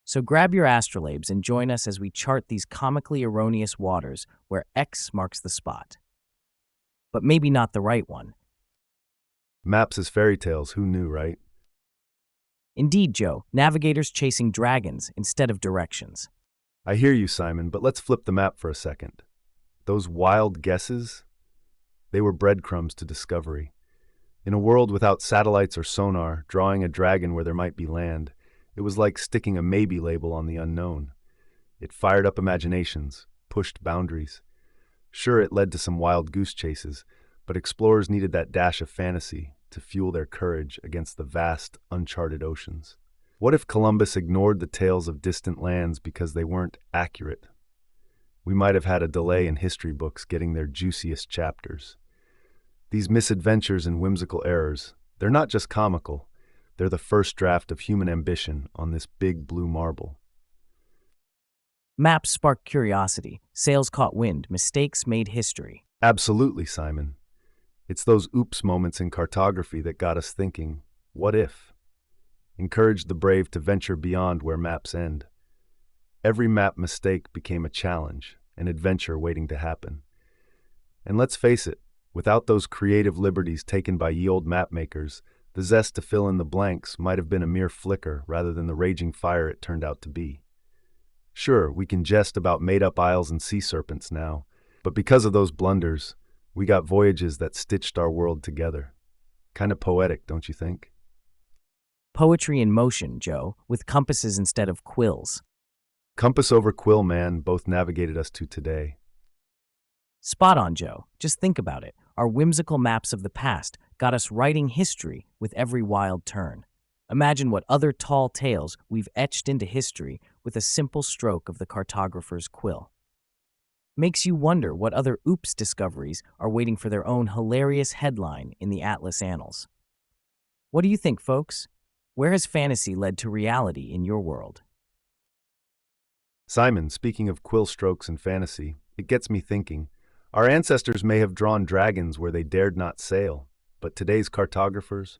So grab your astrolabes and join us as we chart these comically erroneous waters where X marks the spot. But maybe not the right one. Maps as fairy tales, who knew, right? Indeed, Joe, navigators chasing dragons instead of directions. I hear you, Simon, but let's flip the map for a second. Those wild guesses? They were breadcrumbs to discovery. In a world without satellites or sonar, drawing a dragon where there might be land, it was like sticking a maybe label on the unknown. It fired up imaginations, pushed boundaries. Sure, it led to some wild goose chases, but explorers needed that dash of fantasy to fuel their courage against the vast, uncharted oceans. What if Columbus ignored the tales of distant lands because they weren't accurate? We might have had a delay in history books getting their juiciest chapters. These misadventures and whimsical errors, they're not just comical, they're the first draft of human ambition on this big blue marble. Maps sparked curiosity, sails caught wind, mistakes made history. Absolutely, Simon. It's those oops moments in cartography that got us thinking, what if? Encouraged the brave to venture beyond where maps end. Every map mistake became a challenge, an adventure waiting to happen. And let's face it, without those creative liberties taken by ye old map makers, the zest to fill in the blanks might have been a mere flicker rather than the raging fire it turned out to be. Sure, we can jest about made-up isles and sea serpents now, but because of those blunders, we got voyages that stitched our world together. Kind of poetic, don't you think? Poetry in motion, Joe, with compasses instead of quills. Compass over quill, man, both navigated us to today. Spot on, Joe. Just think about it. Our whimsical maps of the past got us writing history with every wild turn. Imagine what other tall tales we've etched into history with a simple stroke of the cartographer's quill. Makes you wonder what other oops discoveries are waiting for their own hilarious headline in the Atlas Annals. What do you think, folks? Where has fantasy led to reality in your world? Simon, speaking of quill strokes and fantasy, it gets me thinking. Our ancestors may have drawn dragons where they dared not sail, but today's cartographers,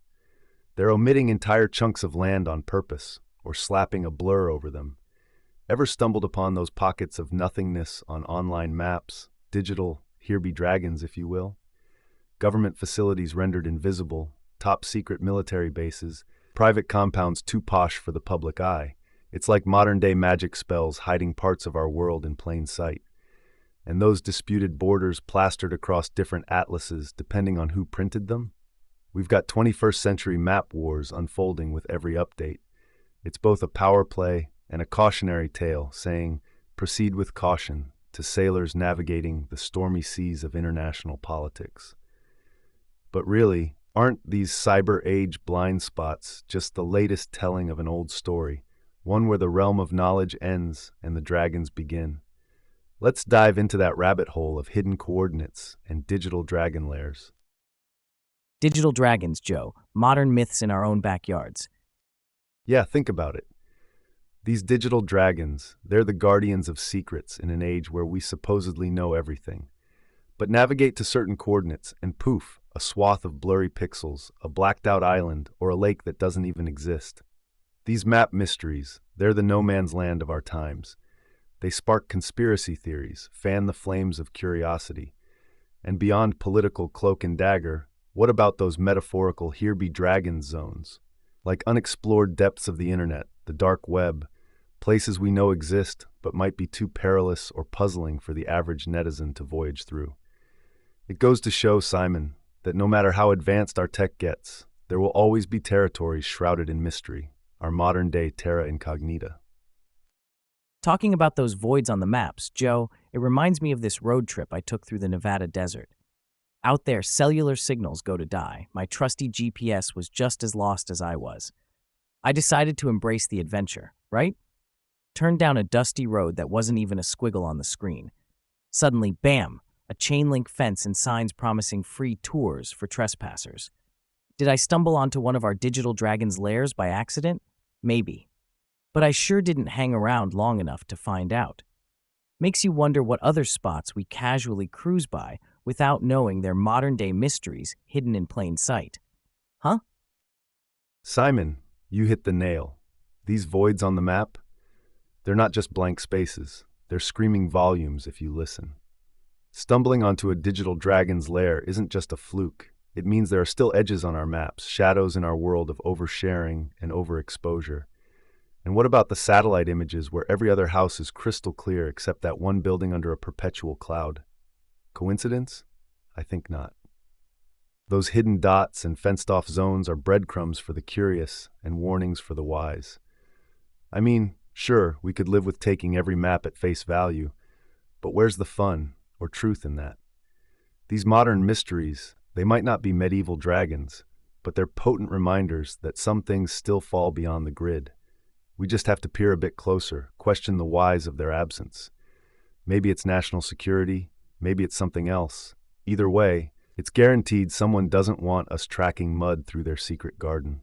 they're omitting entire chunks of land on purpose, or slapping a blur over them. Ever stumbled upon those pockets of nothingness on online maps, digital here be dragons, if you will? Government facilities rendered invisible, top-secret military bases, private compounds too posh for the public eye. It's like modern-day magic spells hiding parts of our world in plain sight. And those disputed borders plastered across different atlases depending on who printed them? We've got 21st century map wars unfolding with every update. It's both a power play and a cautionary tale saying, proceed with caution to sailors navigating the stormy seas of international politics. But really, aren't these cyber age blind spots just the latest telling of an old story, one where the realm of knowledge ends and the dragons begin? Let's dive into that rabbit hole of hidden coordinates and digital dragon lairs. Digital dragons, Joe, modern myths in our own backyards. Yeah, think about it. These digital dragons, they're the guardians of secrets in an age where we supposedly know everything. But navigate to certain coordinates and poof, a swath of blurry pixels, a blacked out island, or a lake that doesn't even exist. These map mysteries, they're the no man's land of our times. They spark conspiracy theories, fan the flames of curiosity. And beyond political cloak and dagger, what about those metaphorical here be dragons zones? Like unexplored depths of the internet, the dark web, places we know exist but might be too perilous or puzzling for the average netizen to voyage through. It goes to show, Simon, that no matter how advanced our tech gets, there will always be territories shrouded in mystery, our modern-day terra incognita. Talking about those voids on the maps, Joe, it reminds me of this road trip I took through the Nevada desert. Out there, cellular signals go to die. My trusty GPS was just as lost as I was. I decided to embrace the adventure, right? Turned down a dusty road that wasn't even a squiggle on the screen. Suddenly, bam, a chain-link fence and signs promising free tours for trespassers. Did I stumble onto one of our digital dragon's lairs by accident? Maybe. But I sure didn't hang around long enough to find out. Makes you wonder what other spots we casually cruise by without knowing their modern-day mysteries hidden in plain sight. Huh? Simon, you hit the nail. These voids on the map, they're not just blank spaces. They're screaming volumes if you listen. Stumbling onto a digital dragon's lair isn't just a fluke. It means there are still edges on our maps, shadows in our world of oversharing and overexposure. And what about the satellite images where every other house is crystal clear except that one building under a perpetual cloud? Coincidence? I think not. Those hidden dots and fenced-off zones are breadcrumbs for the curious and warnings for the wise. I mean, sure, we could live with taking every map at face value, but where's the fun or truth in that? These modern mysteries, they might not be medieval dragons, but they're potent reminders that some things still fall beyond the grid. We just have to peer a bit closer, question the whys of their absence. Maybe it's national security, maybe it's something else. Either way, It's guaranteed someone doesn't want us tracking mud through their secret garden.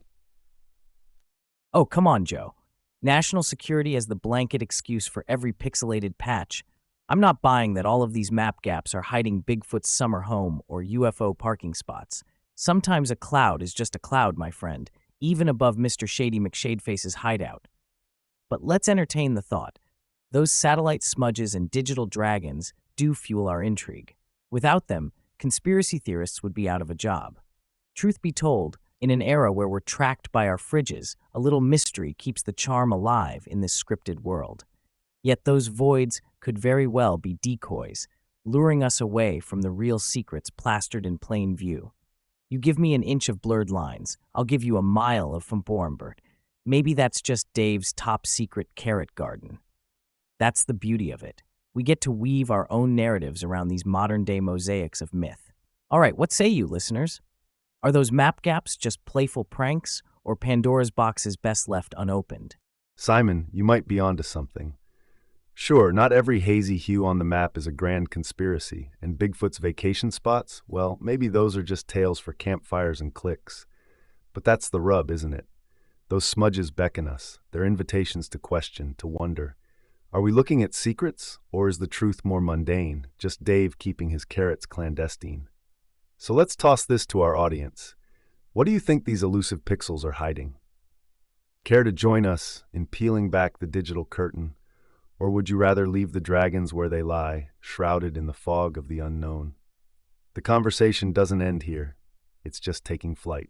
Oh, come on, Joe. National security as the blanket excuse for every pixelated patch. I'm not buying that all of these map gaps are hiding Bigfoot's summer home or UFO parking spots. Sometimes a cloud is just a cloud, my friend, even above Mr. Shady McShadeface's hideout. But let's entertain the thought. Those satellite smudges and digital dragons do fuel our intrigue. Without them, conspiracy theorists would be out of a job. Truth be told, in an era where we're tracked by our fridges, a little mystery keeps the charm alive in this scripted world. Yet those voids could very well be decoys, luring us away from the real secrets plastered in plain view. You give me an inch of blurred lines, I'll give you a mile of Fumbormbert. Maybe that's just Dave's top secret carrot garden. That's the beauty of it. We get to weave our own narratives around these modern-day mosaics of myth. All right, what say you, listeners? Are those map gaps just playful pranks, or Pandora's boxes best left unopened? Simon, you might be onto something. Sure, not every hazy hue on the map is a grand conspiracy, and Bigfoot's vacation spots, well, maybe those are just tales for campfires and cliques. But that's the rub, isn't it? Those smudges beckon us. They're invitations to question, to wonder. Are we looking at secrets, or is the truth more mundane, just Dave keeping his carrots clandestine? So let's toss this to our audience. What do you think these elusive pixels are hiding? Care to join us in peeling back the digital curtain? Or would you rather leave the dragons where they lie, shrouded in the fog of the unknown? The conversation doesn't end here. It's just taking flight.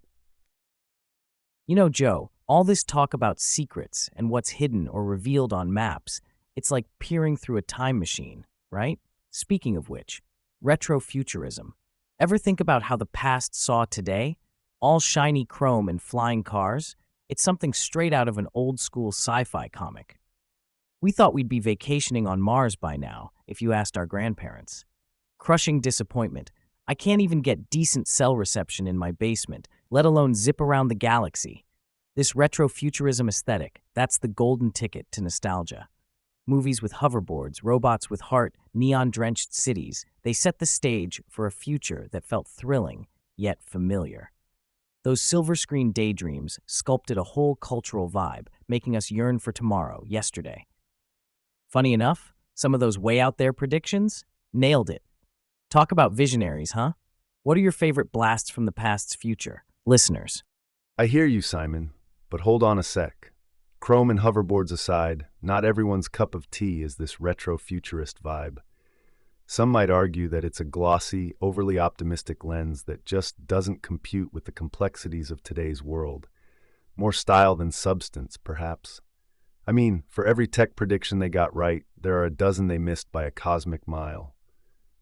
You know, Joe, all this talk about secrets and what's hidden or revealed on maps, it's like peering through a time machine, right? Speaking of which, retrofuturism. Ever think about how the past saw today? All shiny chrome and flying cars? It's something straight out of an old-school sci-fi comic. We thought we'd be vacationing on Mars by now, if you asked our grandparents. Crushing disappointment. I can't even get decent cell reception in my basement, let alone zip around the galaxy. This retrofuturism aesthetic, that's the golden ticket to nostalgia. Movies with hoverboards, robots with heart, neon-drenched cities, they set the stage for a future that felt thrilling, yet familiar. Those silver-screen daydreams sculpted a whole cultural vibe, making us yearn for tomorrow, yesterday. Funny enough, some of those way-out-there predictions? Nailed it. Talk about visionaries, huh? What are your favorite blasts from the past's future? Listeners. I hear you, Simon, but hold on a sec. Chrome and hoverboards aside, not everyone's cup of tea is this retro-futurist vibe. Some might argue that it's a glossy, overly optimistic lens that just doesn't compute with the complexities of today's world. More style than substance, perhaps. I mean, for every tech prediction they got right, there are a dozen they missed by a cosmic mile.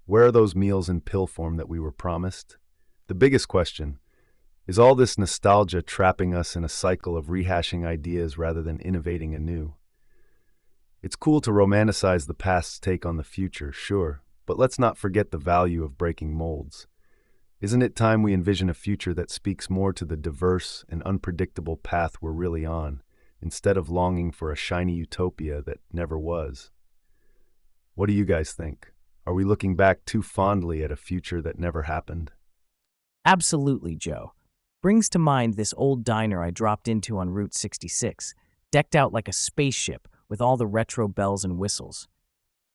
Where are those meals in pill form that we were promised? The biggest question, is all this nostalgia trapping us in a cycle of rehashing ideas rather than innovating anew? It's cool to romanticize the past's take on the future, sure, but let's not forget the value of breaking molds. Isn't it time we envision a future that speaks more to the diverse and unpredictable path we're really on, instead of longing for a shiny utopia that never was? What do you guys think? Are we looking back too fondly at a future that never happened? Absolutely, Joe. Brings to mind this old diner I dropped into on Route 66, decked out like a spaceship with all the retro bells and whistles.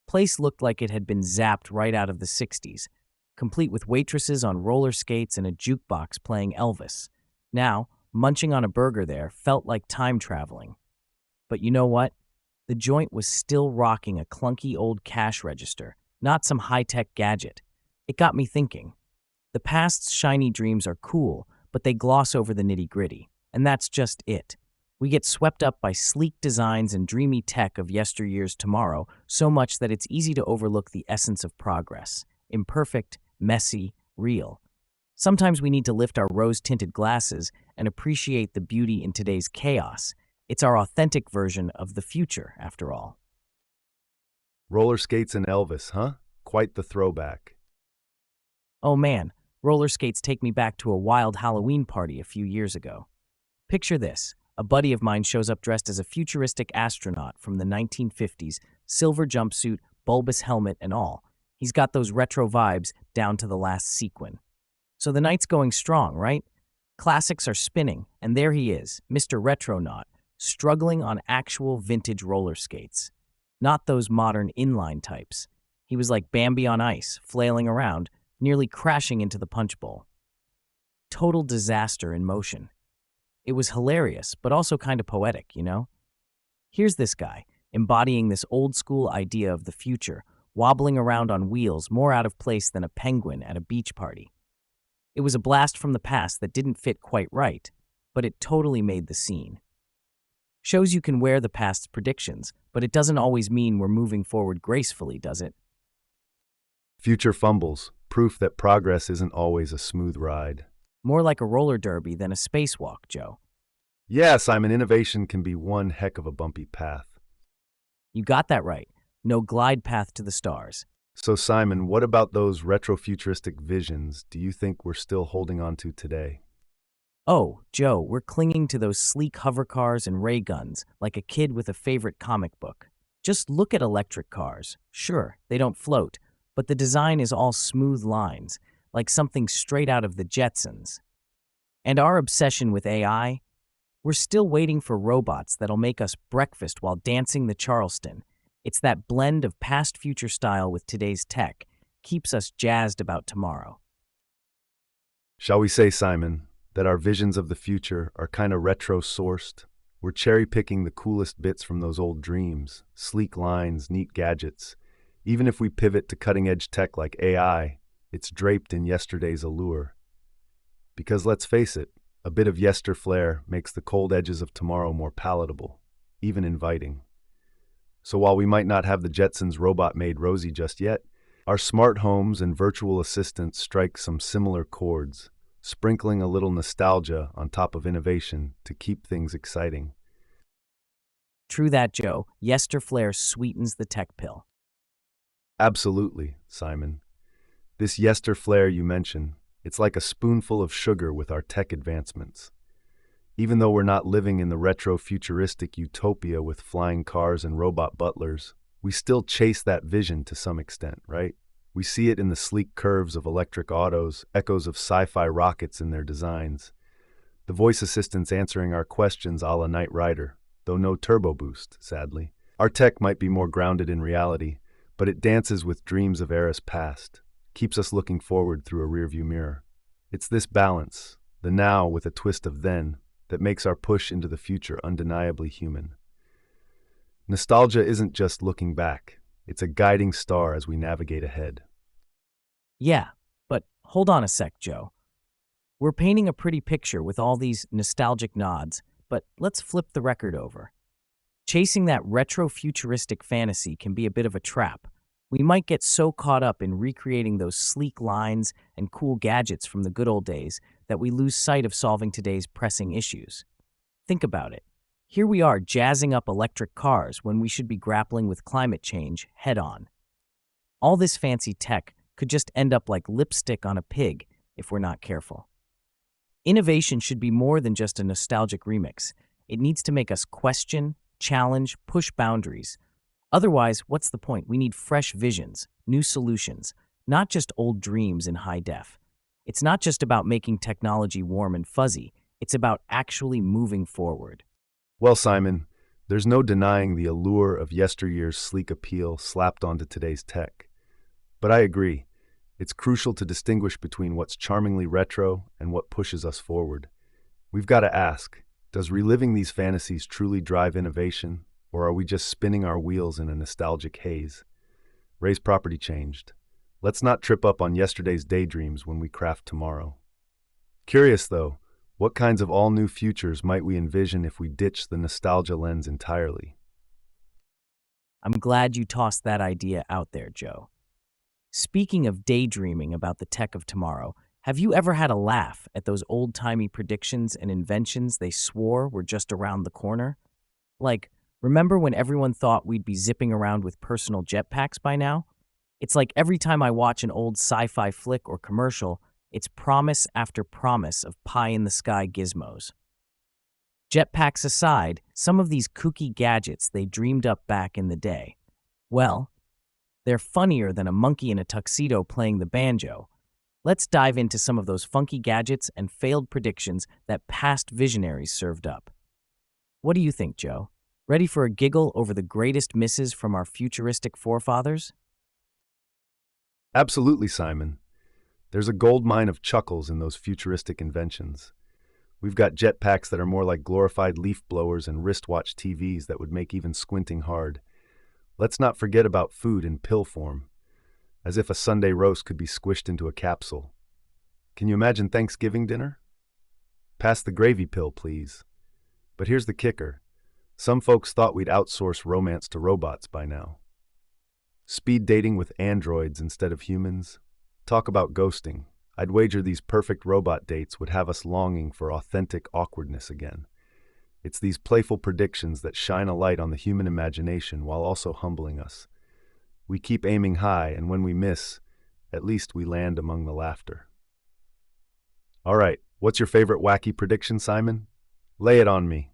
Place looked like it had been zapped right out of the 60s, complete with waitresses on roller skates and a jukebox playing Elvis. Now, munching on a burger there felt like time traveling. But you know what? The joint was still rocking a clunky old cash register, not some high-tech gadget. It got me thinking. The past's shiny dreams are cool, but they gloss over the nitty-gritty, and that's just it. We get swept up by sleek designs and dreamy tech of yesteryear's tomorrow so much that it's easy to overlook the essence of progress. Imperfect, messy, real. Sometimes we need to lift our rose-tinted glasses and appreciate the beauty in today's chaos. It's our authentic version of the future, after all. Roller skates and Elvis, huh? Quite the throwback. Oh man, roller skates take me back to a wild Halloween party a few years ago. Picture this. A buddy of mine shows up dressed as a futuristic astronaut from the 1950s, silver jumpsuit, bulbous helmet, and all. He's got those retro vibes down to the last sequin. So the night's going strong, right? Classics are spinning, and there he is, Mr. Retronaut, struggling on actual vintage roller skates. Not those modern inline types. He was like Bambi on ice, flailing around, nearly crashing into the punch bowl. Total disaster in motion. It was hilarious, but also kind of poetic, you know? Here's this guy, embodying this old-school idea of the future, wobbling around on wheels more out of place than a penguin at a beach party. It was a blast from the past that didn't fit quite right, but it totally made the scene. Shows you can wear the past's predictions, but it doesn't always mean we're moving forward gracefully, does it? Future fumbles, proof that progress isn't always a smooth ride. More like a roller derby than a spacewalk, Joe. Yeah, Simon, innovation can be one heck of a bumpy path. You got that right. No glide path to the stars. So, Simon, what about those retrofuturistic visions do you think we're still holding on to today? Oh, Joe, we're clinging to those sleek hover cars and ray guns like a kid with a favorite comic book. Just look at electric cars. Sure, they don't float, but the design is all smooth lines, like something straight out of the Jetsons. And our obsession with AI? We're still waiting for robots that'll make us breakfast while dancing the Charleston. It's that blend of past-future style with today's tech keeps us jazzed about tomorrow. Shall we say, Simon, that our visions of the future are kind of retro-sourced? We're cherry-picking the coolest bits from those old dreams, sleek lines, neat gadgets. Even if we pivot to cutting-edge tech like AI, it's draped in yesterday's allure. Because let's face it, a bit of yester flair makes the cold edges of tomorrow more palatable, even inviting. So while we might not have the Jetsons' robot-made Rosie just yet, our smart homes and virtual assistants strike some similar chords, sprinkling a little nostalgia on top of innovation to keep things exciting. True that, Joe. Yester flair sweetens the tech pill. Absolutely, Simon. This yester flair you mention, it's like a spoonful of sugar with our tech advancements. Even though we're not living in the retro-futuristic utopia with flying cars and robot butlers, we still chase that vision to some extent, right? We see it in the sleek curves of electric autos, echoes of sci-fi rockets in their designs. The voice assistants answering our questions a la Knight Rider, though no turbo boost, sadly. Our tech might be more grounded in reality, but it dances with dreams of eras past, keeps us looking forward through a rearview mirror. It's this balance, the now with a twist of then, that makes our push into the future undeniably human. Nostalgia isn't just looking back, it's a guiding star as we navigate ahead. Yeah, but hold on a sec, Joe. We're painting a pretty picture with all these nostalgic nods, but let's flip the record over. Chasing that retro-futuristic fantasy can be a bit of a trap. We might get so caught up in recreating those sleek lines and cool gadgets from the good old days that we lose sight of solving today's pressing issues. Think about it. Here we are jazzing up electric cars when we should be grappling with climate change head-on. All this fancy tech could just end up like lipstick on a pig if we're not careful. Innovation should be more than just a nostalgic remix. It needs to make us question, challenge, push boundaries. Otherwise, what's the point? We need fresh visions, new solutions, not just old dreams in high def. It's not just about making technology warm and fuzzy. It's about actually moving forward. Well, Simon, there's no denying the allure of yesteryear's sleek appeal slapped onto today's tech. But I agree, it's crucial to distinguish between what's charmingly retro and what pushes us forward. We've got to ask, does reliving these fantasies truly drive innovation, or are we just spinning our wheels in a nostalgic haze? Ray's property changed. Let's not trip up on yesterday's daydreams when we craft tomorrow. Curious, though, what kinds of all-new futures might we envision if we ditch the nostalgia lens entirely? I'm glad you tossed that idea out there, Joe. Speaking of daydreaming about the tech of tomorrow, have you ever had a laugh at those old-timey predictions and inventions they swore were just around the corner? Like, remember when everyone thought we'd be zipping around with personal jetpacks by now? It's like every time I watch an old sci-fi flick or commercial, it's promise after promise of pie-in-the-sky gizmos. Jetpacks aside, some of these kooky gadgets they dreamed up back in the day, well, they're funnier than a monkey in a tuxedo playing the banjo. Let's dive into some of those funky gadgets and failed predictions that past visionaries served up. What do you think, Joe? Ready for a giggle over the greatest misses from our futuristic forefathers? Absolutely, Simon. There's a gold mine of chuckles in those futuristic inventions. We've got jetpacks that are more like glorified leaf blowers and wristwatch TVs that would make even squinting hard. Let's not forget about food in pill form, as if a Sunday roast could be squished into a capsule. Can you imagine Thanksgiving dinner? Pass the gravy pill, please. But here's the kicker. Some folks thought we'd outsource romance to robots by now. Speed dating with androids instead of humans. Talk about ghosting. I'd wager these perfect robot dates would have us longing for authentic awkwardness again. It's these playful predictions that shine a light on the human imagination while also humbling us. We keep aiming high, and when we miss, at least we land among the laughter. All right, what's your favorite wacky prediction, Simon? Lay it on me.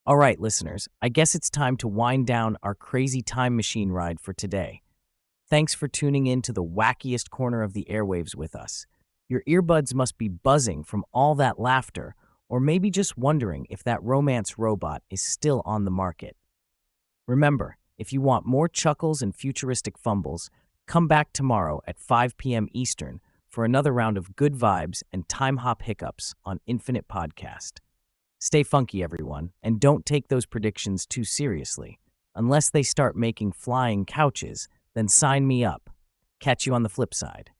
All right, listeners, I guess it's time to wind down our crazy time machine ride for today. Thanks for tuning in to the wackiest corner of the airwaves with us. Your earbuds must be buzzing from all that laughter, or maybe just wondering if that romance robot is still on the market. Remember, if you want more chuckles and futuristic fumbles, come back tomorrow at 5 p.m. Eastern for another round of good vibes and time hop hiccups on Infinite Podcast. Stay funky, everyone, and don't take those predictions too seriously. Unless they start making flying couches, then sign me up. Catch you on the flip side.